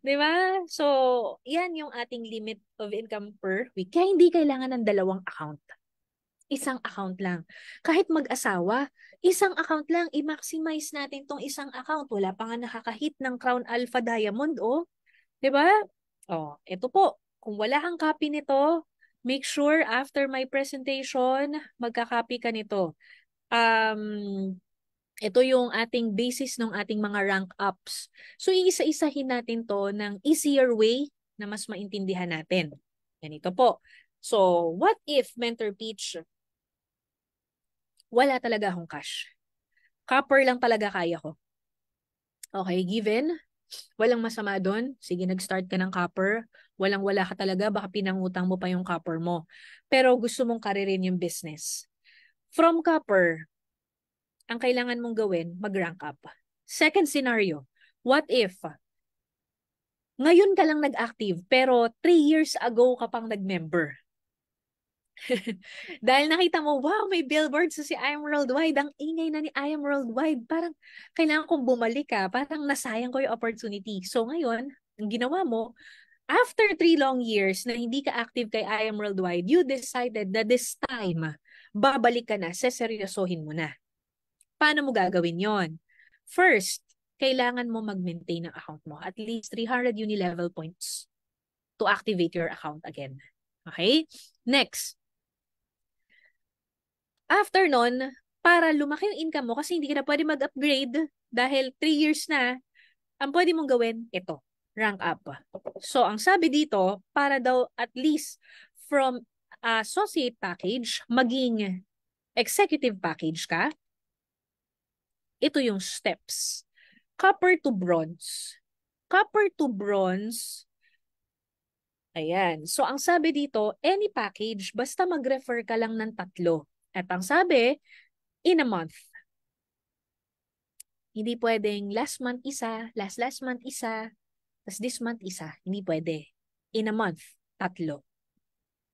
Speaker 1: 'Di ba? So, 'yan yung ating limit of income per week. Kaya hindi kailangan ng dalawang account. Isang account lang. Kahit mag-asawa, isang account lang, i-maximize natin tong isang account. Wala pa nga nakakahit ng Crown Alpha Diamond, oh. 'Di ba? Oh, ito po. Kung wala kang copy nito, make sure after my presentation, magka-copy ka nito. Ito yung ating basis ng ating mga rank ups. So, iisa-isahin natin to ng easier way na mas maintindihan natin. Ganito po. So, what if, Mentor Peach, wala talaga akong cash? Copper lang talaga kaya ko. Okay, given. Walang masama doon. Sige, nag-start ka ng copper. Walang-wala ka talaga. Baka pinangutang mo pa yung copper mo. Pero gusto mong karirin yung business. From copper, ang kailangan mong gawin, mag-rank up. Second scenario, what if ngayon ka lang nag-active pero 3 years ago ka pang nag-member? Dahil nakita mo, wow, may billboard sa si I Am Worldwide. Ang ingay na ni I Am Worldwide. Parang kailangan kong bumalik ka. Parang nasayang ko yung opportunity. So ngayon, ang ginawa mo, after 3 long years na hindi ka active kay I Am Worldwide, you decided that this time, babalik ka na, seseryosohin mo na. Paano mo gagawin yon? First, kailangan mo mag-maintain ang account mo. At least 300 uni-level points to activate your account again. Okay? Next, after nun, para lumaki yung income mo kasi hindi ka na pwede mag-upgrade dahil 3 years na, ang pwede mong gawin, ito, rank up. So, ang sabi dito, para daw at least from associate package, maging executive package ka, ito yung steps. Copper to bronze. Copper to bronze, ayan. So, ang sabi dito, any package, basta mag-refer ka lang ng 3. At ang sabi, in a month. Hindi pwedeng last month isa, last month isa, tas this month isa. Hindi pwede. In a month, 3.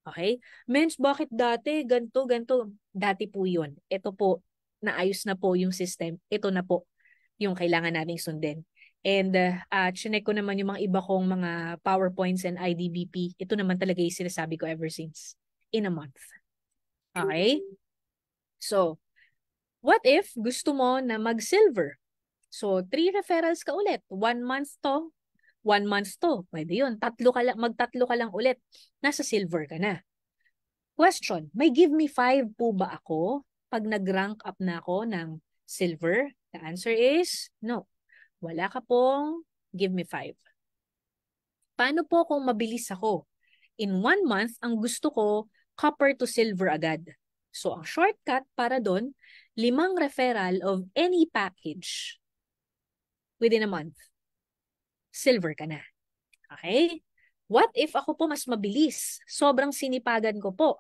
Speaker 1: Okay? Mens, bakit dati? Ganto. Dati po yun. Ito po, naayos na po yung system. Ito na po yung kailangan nating sundin. And chinek ko naman yung mga iba kong mga PowerPoints and IDBP. Ito naman talaga yung sinasabi ko ever since. In a month. Okay? So, what if gusto mo na mag-silver? So, 3 referrals ka ulit. 1 month to, 1 month to. Pwede yun. Magtatlo ka lang ulit. Nasa silver ka na. Question, may give me 5 po ba ako pag nag-rank up na ako ng silver? The answer is no. Wala ka pong give me 5. Paano po kung mabilis ako? In 1 month, ang gusto ko, copper to silver agad. So, ang shortcut para doon, 5 referral of any package within a month. Silver ka na. Okay? What if ako po mas mabilis? Sobrang sinipagan ko po.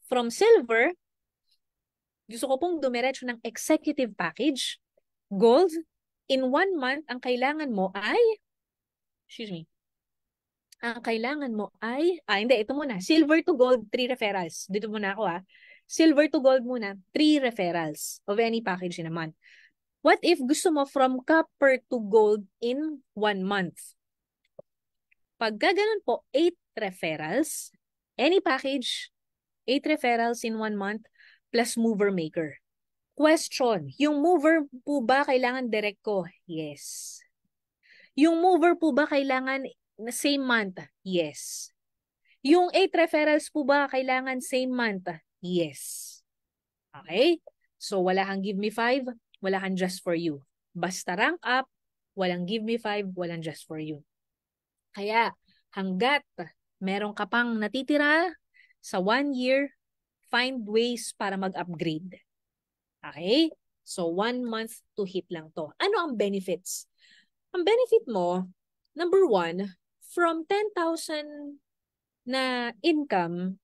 Speaker 1: From silver, gusto ko pong dumiretso ng executive package. Gold, in 1 month, ang kailangan mo ay, hindi, ito muna. Silver to gold, 3 referrals. Dito muna ako Silver to gold muna, 3 referrals of any package in a month. What if gusto mo from copper to gold in 1 month? Pagka ganun po, 8 referrals, any package, 8 referrals in 1 month, plus mover maker. Question, yung mover po ba kailangan direct ko? Yes. Yung mover po ba kailangan same month? Yes. Yung 8 referrals po ba kailangan same month? Yes. Okay? So, wala kang give me 5, wala kang just for you. Basta rank up, walang give me 5, walang just for you. Kaya, hanggat meron ka pang natitira sa 1 year, find ways para mag-upgrade. Okay? So, 1 month to hit lang to. Ano ang benefits? Ang benefit mo, number 1, from 10,000 na income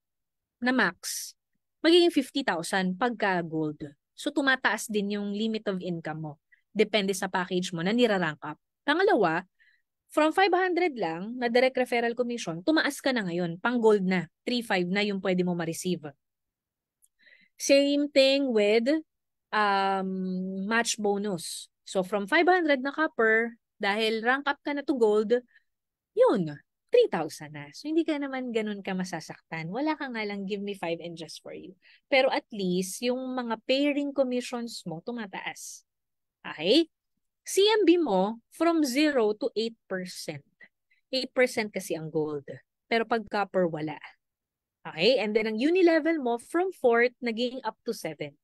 Speaker 1: na max, magiging 50,000 pagka gold. So, tumataas din yung limit of income mo. Depende sa package mo na nirarank up. Pangalawa, from 500 lang na direct referral commission, tumaas ka na ngayon. Pang gold na. 3,500 na yung pwede mo ma-receive. Same thing with match bonus. So, from 500 na copper, dahil rank up ka na to gold, yun, 3,000 na. So, hindi ka naman ganun ka masasaktan. Wala ka nga lang give me 5 and just for you. Pero at least, yung mga pairing commissions mo, tumataas. Okay? CMB mo, from 0 to 8%. 8% kasi ang gold. Pero pag copper, wala. Okay? And then, ang uni-level mo, from 4th, naging up to 7th.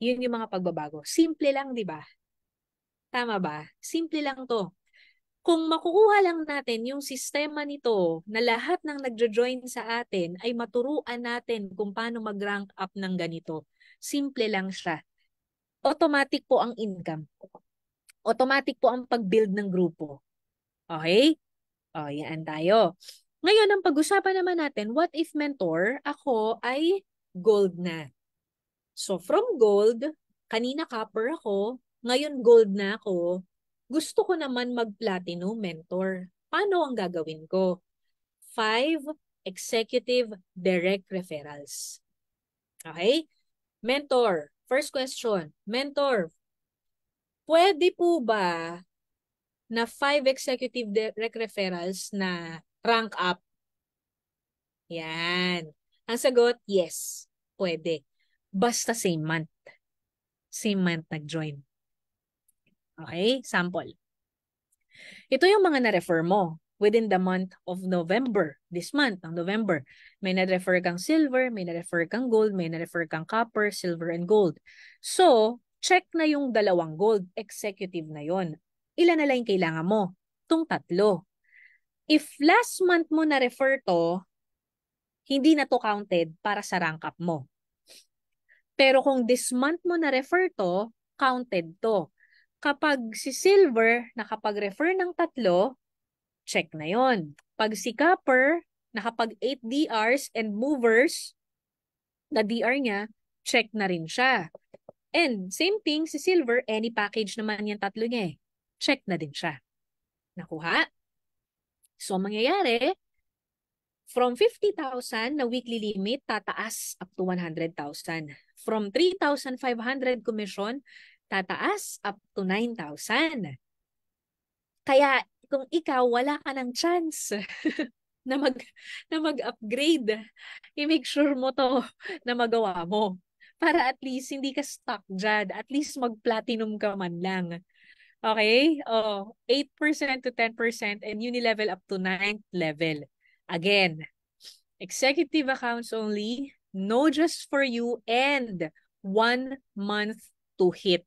Speaker 1: Yun yung mga pagbabago. Simple lang, di ba? Tama ba? Simple lang to. Kung makukuha lang natin yung sistema nito na lahat ng nagjo-join sa atin ay maturuan natin kung paano mag-rank up ng ganito. Simple lang siya. Automatic po ang income. Automatic po ang pag-build ng grupo. Okay? O, yan tayo. Ngayon, ang pag-usapan naman natin, what if mentor, ako ay gold na. So, from gold, kanina copper ako, ngayon gold na ako, gusto ko naman mag-platinum mentor. Paano ang gagawin ko? 5 executive direct referrals. Okay? Mentor, first question. Mentor, pwede po ba na 5 executive direct referrals na rank up? Yan. Ang sagot, yes. Pwede. Basta same month. Same month nag-join. Okay? Sample. Ito yung mga na-refer mo within the month of November. This month, ng November. May na-refer kang silver, may na-refer kang gold, may na-refer kang copper, silver, and gold. So, check na yung dalawang gold. Executive na yon. Ilan na lang yung kailangan mo? Itong tatlo. If last month mo na-refer to, hindi na to counted para sa rank up mo. Pero kung this month mo na-refer to, counted to. Kapag si silver nakapag-refer ng tatlo, check na yon. Pag si copper, nakapag 8 DRs and movers, na DR niya, check na rin siya. And same thing, si silver, any package naman yung tatlo niya eh. Check na din siya. Nakuha? So, mangyayari, from 50,000 na weekly limit, tataas up to 100,000. From 3,500 commission, tataas up to 9,000. Kaya kung ikaw, wala ka ng chance na mag-upgrade, i-make sure mo to na magawa mo. Para at least hindi ka stuck dyan. At least mag-platinum ka man lang. Okay? Oh, 8% to 10% and uni-level up to 9th level. Again, executive accounts only, no just for you, and 1 month to hit.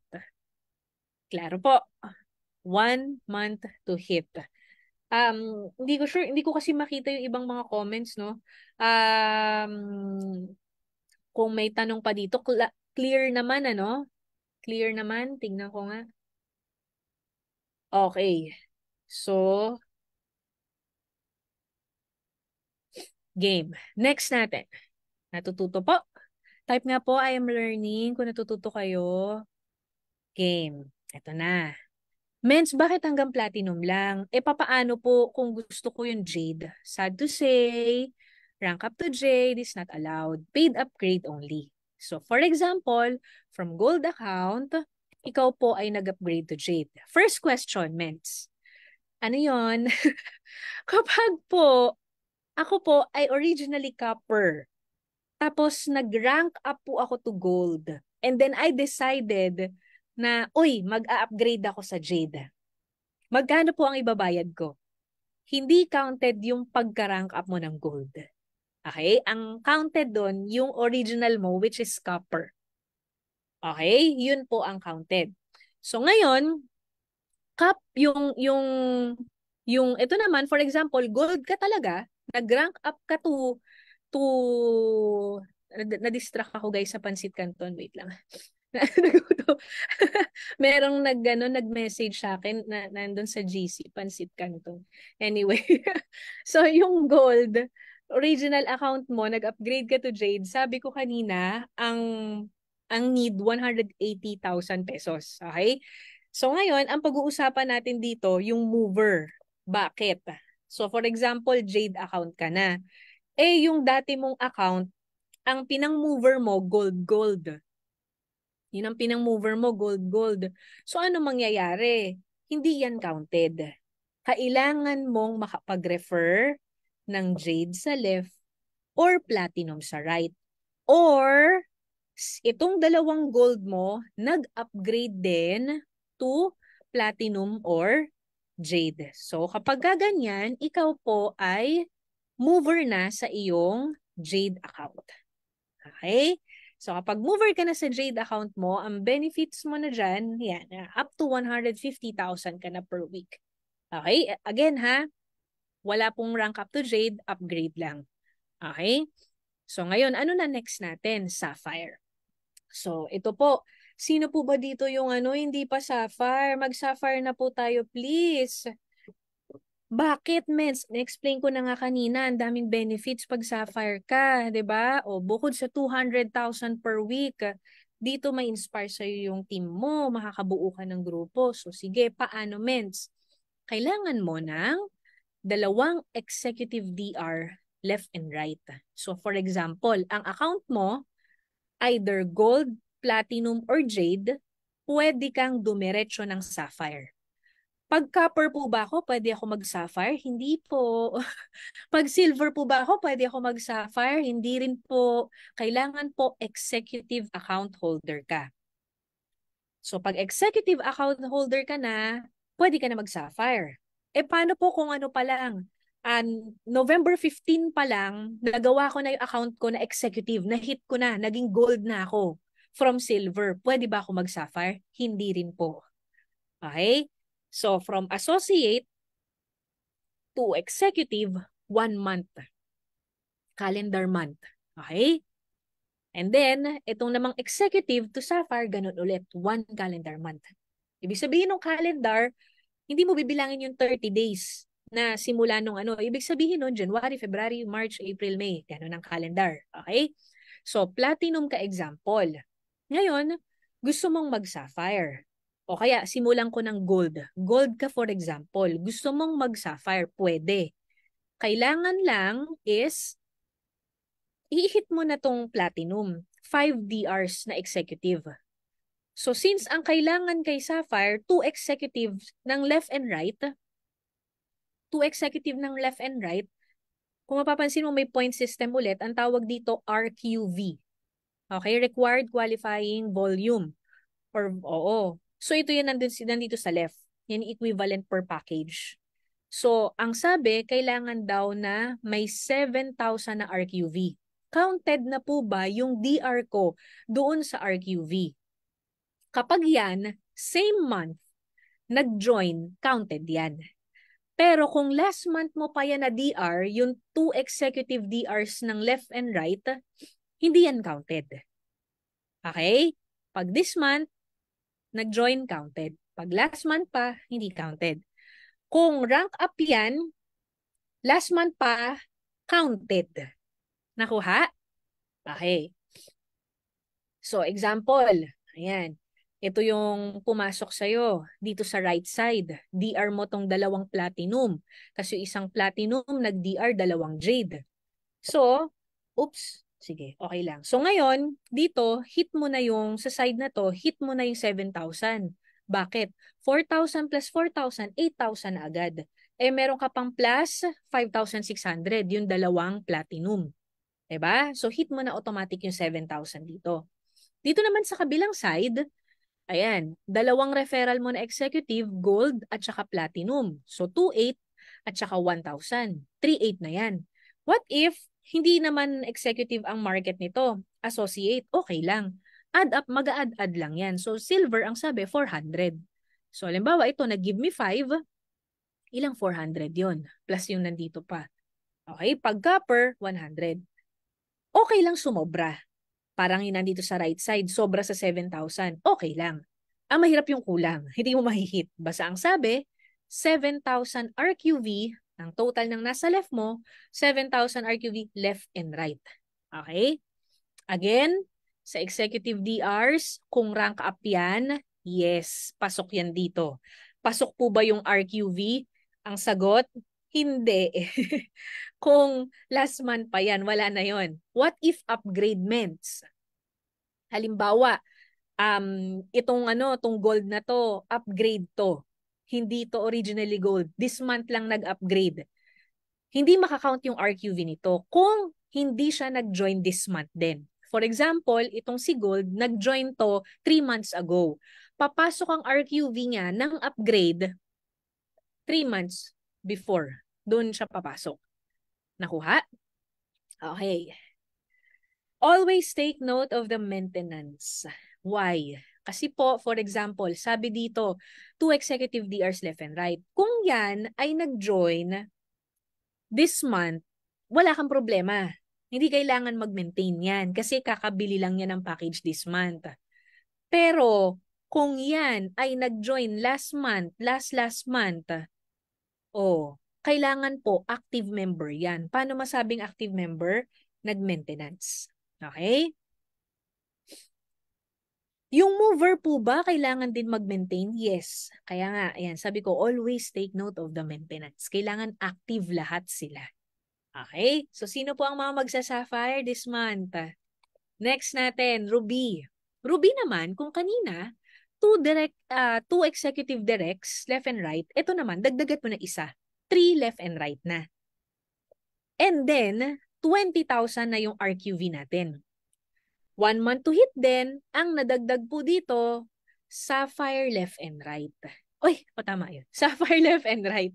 Speaker 1: Klaro po. 1 month to hit. Hindi ko kasi makita yung ibang mga comments, no? Kung may tanong pa dito, clear naman, ano? Clear naman. Tingnan ko nga. Okay. So, game. Next natin. Natututo po? Type nga po, I am learning. Kung natututo kayo, game. Ito na. Mens, bakit hanggang platinum lang? Papaano po kung gusto ko yung Jade? Sad to say, rank up to Jade is not allowed. Paid upgrade only. So, for example, from gold account, ikaw po ay nag-upgrade to Jade. First question, Mens. Ano yon? Kapag po, ako po ay originally copper. Tapos nag-rank up po ako to gold. And then I decided na, uy, mag-a-upgrade ako sa Jade. Magkano po ang ibabayad ko? Hindi counted yung pagka-rank up mo ng gold. Okay? Ang counted doon, yung original mo, which is copper. Okay? Yun po ang counted. So ngayon, ito naman, for example, gold ka talaga, nag-rank up ka to na-distract ako guys sa Pansit Canton. Wait lang. Merong nag-message sa akin na nandun sa GC, Pansit Canton. Anyway, so yung gold, original account mo, nag-upgrade ka to Jade. Sabi ko kanina, ang need 180,000 pesos. Okay? So ngayon, ang pag-uusapan natin dito, yung mover. Bakit? So for example, Jade account ka na. Yung dati mong account, ang pinang-mover mo, gold. Yun ang pinang-mover mo, gold. So ano mangyayari? Hindi yan counted. Kailangan mong makapag-refer ng Jade sa left or platinum sa right. Or itong dalawang gold mo, nag-upgrade din to platinum or Jade. So kapag ganyan, ikaw po ay mover na sa iyong Jade account. Okay? So kapag mover ka na sa Jade account mo, ang benefits mo na dyan, yan, up to 150,000 ka na per week. Okay? Again ha, wala pong rank up to Jade, upgrade lang. Okay? So ngayon, ano na next natin? Sapphire. So ito po, Sino po ba dito yung hindi pa Sapphire? Mag-Sapphire na po tayo, please. Bakit, mens? Na-explain ko na nga kanina, ang daming benefits pag Sapphire ka, 'di ba? O bukod sa 200,000 per week, dito may inspire sa'yo yung team mo, makakabuo ka ng grupo. So sige, paano, mens? Kailangan mo ng dalawang executive DR left and right. So for example, ang account mo, either gold, platinum, or jade, pwede kang dumiretso ng sapphire. Pag copper po ba ako, pwede ako mag-sapphire? Hindi po. Pag silver po ba ako, pwede ako mag-sapphire? Hindi rin po. Kailangan po executive account holder ka. So pag executive account holder ka na, pwede ka na mag-sapphire. Paano po kung ano pa lang? November 15 pa lang, nagawa ko na yung account ko na executive, na-hit ko na, naging gold na ako from silver. Pwede ba ako mag-sapphire? Hindi rin po. Okay? So, from associate to executive, 1 month. Calendar month. Okay? And then, itong namang executive to sapphire, ganun ulit, 1 calendar month. Ibig sabihin ng calendar, hindi mo bibilangin yung 30 days na simula nung Ibig sabihin nun, January, February, March, April, May. Ganun ang calendar. Okay? So, platinum ka example. Ngayon, gusto mong mag-sapphire. O kaya, simulan ko ng gold. Gold ka for example. Gusto mong mag-sapphire, pwede. Kailangan lang is, i-hit mo na tong platinum. 5 DRs na executive. So since ang kailangan kay Sapphire, 2 executives ng left and right, kung mapapansin mo may point system ulit, ang tawag dito RQV. Okay, required qualifying volume. Oo. So ito yan nandito sa left. Yan equivalent per package. So ang sabi, kailangan daw na may 7,000 na RQV. Counted na po ba yung DR ko doon sa RQV? Kapag yan, same month, nag-join, counted yan. Pero kung last month mo pa yan na DR, yung 2 executive DRs ng left and right, hindi yan counted. Okay? Pag this month, nag-join, counted. Pag last month pa, hindi counted. Kung rank up yan, last month pa, counted. Nakuha? Okay. So, example. Ayan. Ito yung pumasok sa'yo dito sa right side. DR mo tong dalawang platinum. Kasi isang platinum, nag-DR, dalawang jade. So, oops. Sige, okay lang. So ngayon, dito, hit mo na yung, sa side na to, hit mo na yung 7,000. Bakit? 4,000 plus 4,000, 8,000 na agad. Meron ka pang plus 5,600, yung dalawang platinum. Diba? So hit mo na automatic yung 7,000 dito. Dito naman sa kabilang side, ayan, dalawang referral mo na executive, gold at saka platinum. So 2,800 at saka 1,000. 3,800 na yan. What if hindi naman executive ang market nito? Associate, okay lang. Add up, mag-add-add lang yan. So silver ang sabi, 400. So halimbawa ito, nag-give me 5, ilang 400 yon plus yung nandito pa. Okay, pag copper, 100. Okay lang sumobra. Parang yung nandito sa right side, sobra sa 7,000. Okay lang. Ang mahirap yung kulang. Hindi mo mahihit. Basta ang sabi, 7,000 RQV, ang total ng nasa left mo, 7,000 RQV left and right. Okay? Again, sa executive DRs, kung rank up yan, yes, pasok yan dito. Pasok po ba yung RQV? Ang sagot, hindi. Kung last month pa yan, wala na yon. What if upgradements? Halimbawa, itong gold na to, upgrade to. Hindi to originally gold. This month lang nag-upgrade. Hindi makakount yung RQV nito kung hindi siya nag-join this month din. For example, itong si gold, nag-join to 3 months ago. Papasok ang RQV niya ng upgrade 3 months before. Doon siya papasok. Nakuha? Okay. Always take note of the maintenance. Why? Kasi po, for example, sabi dito, 2 executive DRs left and right. Kung yan ay nag-join this month, wala kang problema. Hindi kailangan mag-maintain yan kasi kakabili lang yan ng package this month. Pero kung yan ay nag-join last month, kailangan po active member yan. Paano masabing active member? Nag-maintenance. Okay? Yung mover po ba kailangan din mag-maintain? Yes. Kaya nga, ayan, sabi ko, always take note of the maintenance. Kailangan active lahat sila. Okay? So, sino po ang mga magsa-sapphire this month? Next natin, Ruby. Ruby naman, kung kanina, two executive directs, left and right, ito naman, dagdagat mo na isa. 3 left and right na. And then, 20,000 na yung RQV natin. 1 month to hit din, ang nadagdag po dito, sapphire left and right. Uy, tama yun. Sapphire left and right.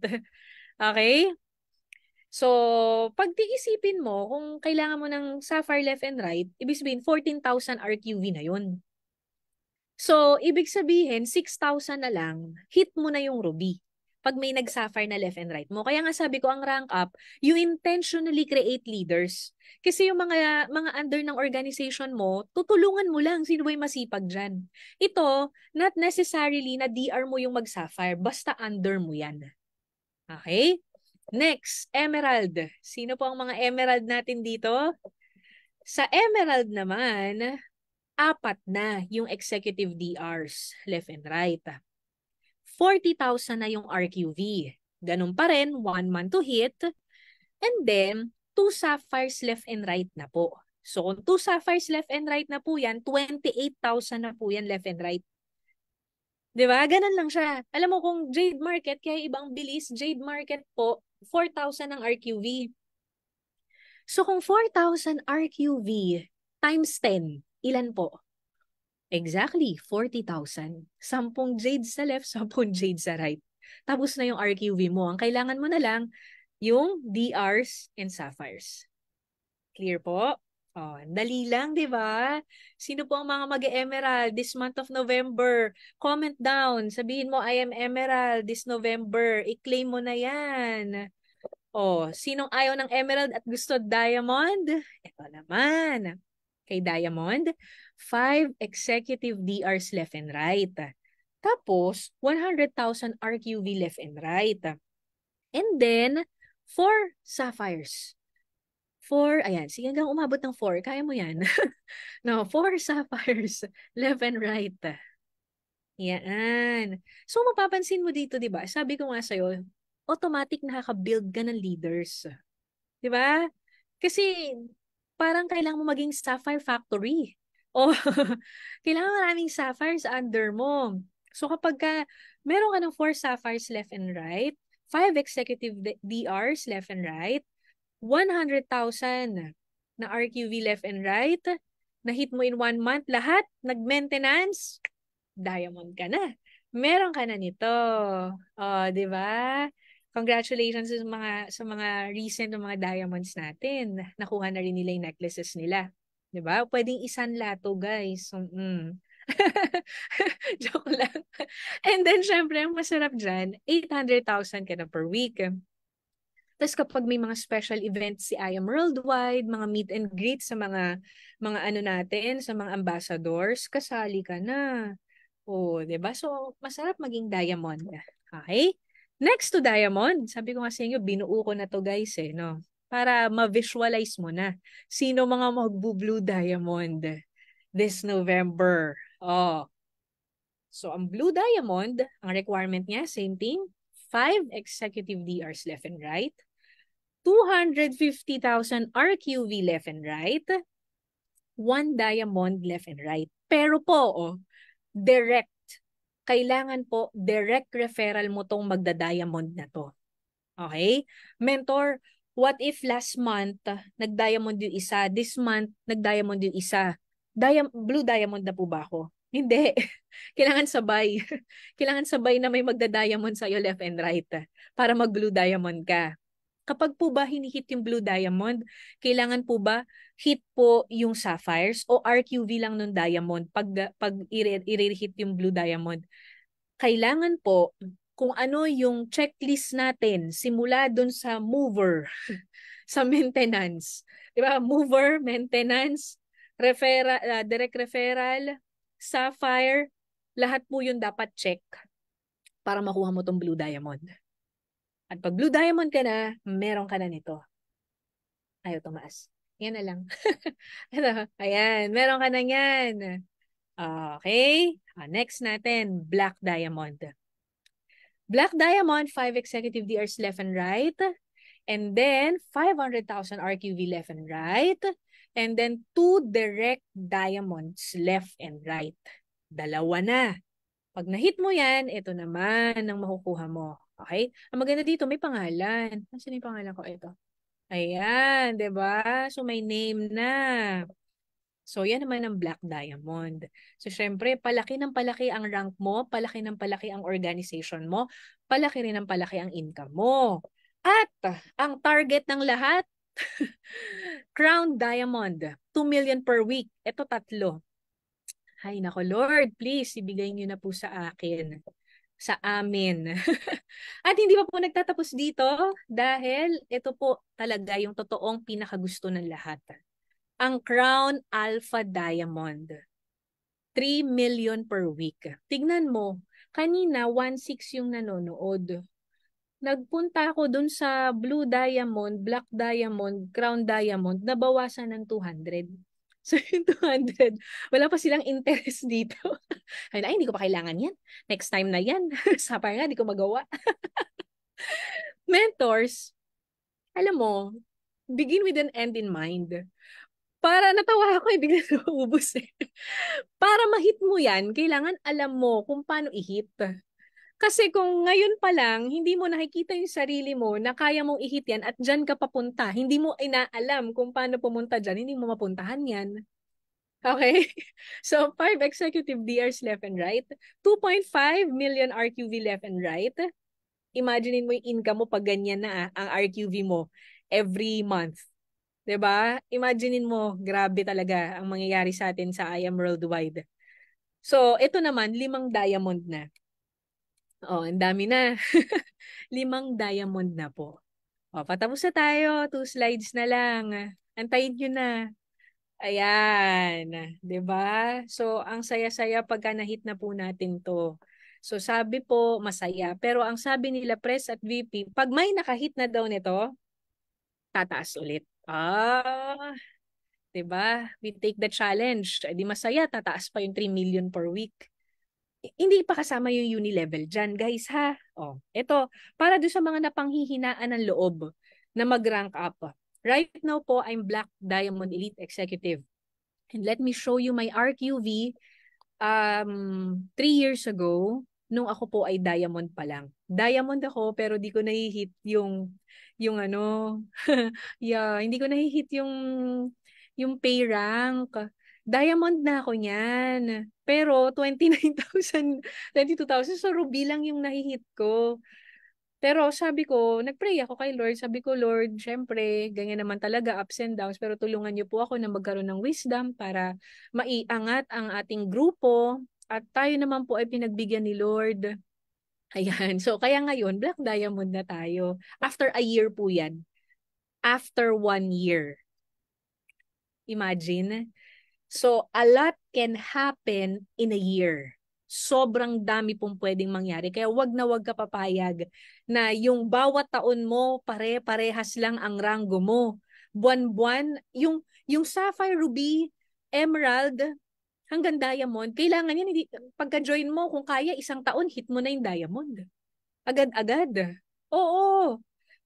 Speaker 1: Okay? So, pag tiisipin mo, kung kailangan mo ng sapphire left and right, ibig sabihin 14,000 RQV na yun. So, ibig sabihin, 6,000 na lang, hit mo na yung ruby. Pag may nag-sapphire na left and right mo. Kaya nga sabi ko, ang rank up, you intentionally create leaders. Kasi yung mga under ng organization mo, tutulungan mo lang sino ba yung masipag dyan. Ito, not necessarily na DR mo yung mag-sapphire, basta under mo yan. Okay? Next, emerald. Sino po ang mga emerald natin dito? Sa emerald naman, 4 na yung executive DRs, left and right. 40,000 na yung RQV. Ganun pa rin, 1 month to hit. And then, 2 sapphires left and right na po. So, kung 2 sapphires left and right na po yan, 28,000 na po yan left and right. Diba? Ganun lang siya. Alam mo kung Jade Market, kaya ibang bilis, Jade Market po, 4,000 ang RQV. So, kung 4,000 RQV times 10, ilan po? Exactly, 40,000. 10 jade sa left, 10 jade sa right. Tapos na yung RQV mo. Ang kailangan mo na lang, yung DRs and sapphires. Clear po? Oh, dali lang, di ba? Sino po ang mga mag-emerald this month of November? Comment down. Sabihin mo, I am emerald this November. I-claim mo na yan. Oh, sinong ayaw ng emerald at gusto diamond? Ito naman. Kay Diamond, 5 executive DRs left and right. Tapos, 100,000 RQV left and right. And then, 4 sapphires. 4, ayan, sige hanggang umabot ng 4, kaya mo yan. No, 4 sapphires left and right. Yan. So, mapapansin mo dito, di ba? Sabi ko nga sa'yo, automatic nakaka-build ka ng leaders. Di ba? Kasi, parang kailangan mo maging sapphire factory. O, kailangan maraming sapphires under mo. So, kapag meron ka ng 4 sapphires left and right, 5 executive DRs left and right, 100,000 na RQV left and right, na hit mo in 1 month, lahat, nag-maintenance, diamond ka na. Meron ka na nito. Oh, di ba? Congratulations sa mga recent ng mga diamonds natin. Nakuha na rin nila yung necklaces nila. 'Di ba? Pwedeng isanla to, guys. Joke lang. And then, syempre, ang masarap dyan, 800,000 ka na per week. Tapos kapag may mga special events si I Am Worldwide, mga meet and greet sa mga ano natin, sa mga ambassadors, kasali ka na. Oh, 'di ba? So, masarap maging diamond. Okay? Next to diamond, sabi ko nga sa inyo, binuo ko na to, guys, no? Para ma-visualize mo na sino mga magbu-blue diamond this November. Oh. So, ang blue diamond, ang requirement niya, same thing, 5 executive DRs left and right, 250,000 RQV left and right, 1 diamond left and right. Pero po, direct. Kailangan po, direct referral mo tong magda-diamond na to. Okay? Mentor, what if last month, nag-diamond yung isa, this month, nag-diamond yung isa. Blue diamond na po ba ako? Hindi. Kailangan sabay. Kailangan sabay na may magda-diamond sa'yo left and right para mag-blue diamond ka. Kapag po ba hinihit yung blue diamond, kailangan po ba hit po yung sapphires o RQV lang ng diamond pag i-hit yung blue diamond? Kailangan po kung ano yung checklist natin simula dun sa mover, sa maintenance. Di ba? Mover, maintenance, direct referral, sapphire, lahat po yun dapat check para makuha mo tong blue diamond. At pag blue diamond ka na, meron ka na nito. Ayaw tumaas. Yan na lang. Ayan, meron ka na yan. Okay. Next natin, black diamond. Black diamond, 5 executive DRs left and right. And then, 500,000 RQV left and right. And then, 2 direct diamonds left and right. Dalawa na. Pag na-hit mo yan, ito naman ang makukuha mo. Okay? Ang maganda dito, may pangalan. Nasaan yung pangalan ko? Ito. Ayan, 'di ba? So, may name na. So, yan naman ang black diamond. So, syempre, palaki ng palaki ang rank mo, palaki ng palaki ang organization mo, palaki rin ng palaki ang income mo. At ang target ng lahat, crown diamond, 2 million per week. Ito tatlo. Hay nako Lord, please ibigay niyo na po sa akin, sa amin. At hindi pa po nagtatapos dito dahil ito po talaga yung totoong pinakagusto ng lahat. Ang Crown Alpha Diamond. 3 million per week. Tignan mo, kanina 1.6 yung nanonood. Nagpunta ako dun sa Blue Diamond, Black Diamond, Crown Diamond, nabawasan ng 200. So yung 200, wala pa silang interest dito. Ay, hindi ko pa kailangan yan. Next time na yan. Sapay nga, di ko magawa. Mentors, alam mo, begin with an end in mind. Para natawa ako eh, bigla naubos eh. Para ma-hit mo yan, kailangan alam mo kung paano i-hit. Kasi kung ngayon pa lang, hindi mo nakikita yung sarili mo na kaya mong i-hit yan at dyan ka papunta, hindi mo inaalam kung paano pumunta dyan, hindi mo mapuntahan yan. Okay? So, 5 executive DRs left and right, 2.5 million RQV left and right. Imaginein mo yung income mo pag ganyan na ang RQV mo every month. 'Di ba? Imaginein mo, grabe talaga ang mangyayari sa atin sa I Am Worldwide. So, ito naman, 5 diamond na. Oh, ang dami na. 5 diamond na po. Oh, patapos na tayo. 2 slides na lang. Antayin nyo na. Ayan. 'Di ba? So, ang saya-saya pagka na-hit na po natin to. So, sabi po, masaya. Pero ang sabi nila, Press at VP, pag may nakahit na daw nito, tataas ulit. 'Di ba? We take the challenge. Eh, di masaya, tataas pa yung 3 million per week. Hindi pa kasama yung uni-level dyan, guys, ha? Oh, ito, para doon sa mga napanghihinaan ng loob na mag-rank up. Right now po, I'm Black Diamond Elite Executive. And let me show you my RQV 3 years ago, nung ako po ay diamond pa lang. Diamond ako, pero di ko nahihit yung ano, yeah, hindi ko nahihit yung pay rank. Diamond na ako niyan. Pero 29,000, 22,000, so ruby lang yung nahihit ko. Pero sabi ko, nagpray ako kay Lord. Sabi ko, Lord, syempre, ganyan naman talaga, ups and downs, pero tulungan niyo po ako na magkaroon ng wisdom para maiangat ang ating grupo. At tayo naman po ay pinagbigyan ni Lord. Ayan. So, kaya ngayon, Black Diamond na tayo. After a year po yan. After 1 year. Imagine. So, a lot can happen in a year. Sobrang dami pong pwedeng mangyari. Kaya wag na wag ka papayag na yung bawat taon mo, pare-parehas lang ang ranggo mo. Buwan-buwan, yung Sapphire, Ruby, Emerald, hanggang Diamond, kailangan yan, hindi, pagka-join mo, kung kaya, isang taon, hit mo na yung Diamond. Agad-agad. Oo.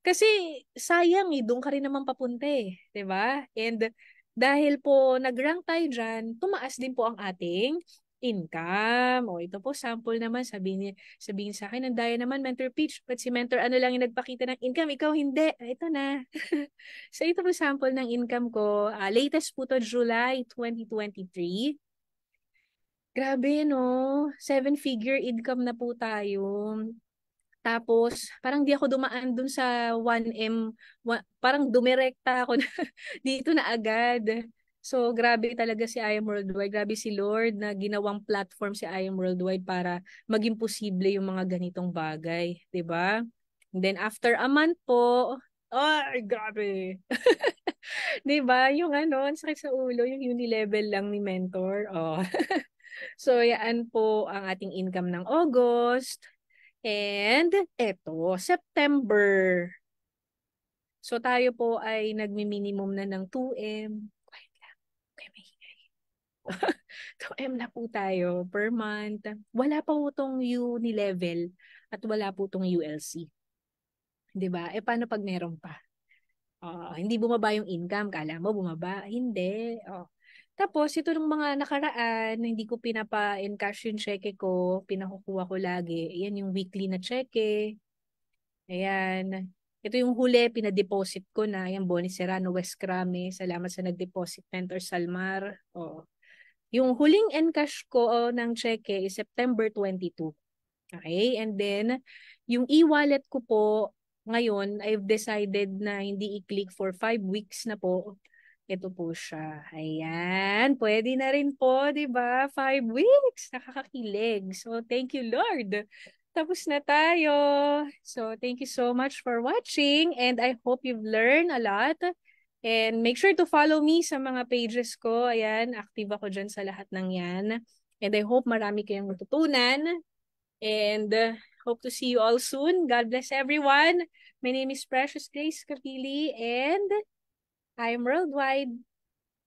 Speaker 1: Kasi sayang eh, doon ka rin naman papunta eh. 'Di ba? And dahil po nag-rank tayo dyan, tumaas din po ang ating income. O ito po, sample naman, sabihin sa akin, ang daya naman, Mentor Peach, but si Mentor ano lang yung nagpakita ng income, ikaw hindi. Ito na. So ito po sample ng income ko. Latest po to July 2023. Grabe no, 7-figure income na po tayo. Tapos, parang di ako dumaan dun sa 1M, parang dumirekta ako na, dito na agad. So, grabe talaga si I Am Worldwide. Grabe si Lord na ginawang platform si I Am Worldwide para maging posible yung mga ganitong bagay. 'Di ba? And then, after a month po, ay, grabe. 'Di ba? Yung ano, ang sakit sa ulo, yung uni level lang ni Mentor. Oh. So, yan po ang ating income ng August. And eto, September. So, tayo po ay nagmi-minimum na ng 2M. Quiet lang. Okay, may 2M na po tayo per month. Wala pa po itong uni-level at wala po itong ULC. 'Di ba? Paano pag meron pa? Hindi bumaba yung income. Kala mo bumaba? Hindi. Tapos, ito ng mga nakaraan, hindi ko pinapa-encash yung cheque ko. Pinakukuha ko lagi. Yan yung weekly na cheque. Ayan. Ito yung huli, pinadeposit ko na. Yan, Bonnie Serrano, West Crame. Salamat sa nag-deposit, Mentor Salmar. Yung huling encash ko ng cheque is September 22. Okay? And then, yung e-wallet ko po, ngayon, I've decided na hindi i-click for 5 weeks na po. Ito po siya. Ayan. Pwede na rin po, di ba? 5 weeks. Nakakakilig. So, thank you, Lord. Tapos na tayo. So, thank you so much for watching and I hope you've learned a lot. And make sure to follow me sa mga pages ko. Ayan, active ako dyan sa lahat ng yan. And I hope marami kayong matutunan. And hope to see you all soon. God bless everyone. My name is Precious Grace Kapili and I am worldwide.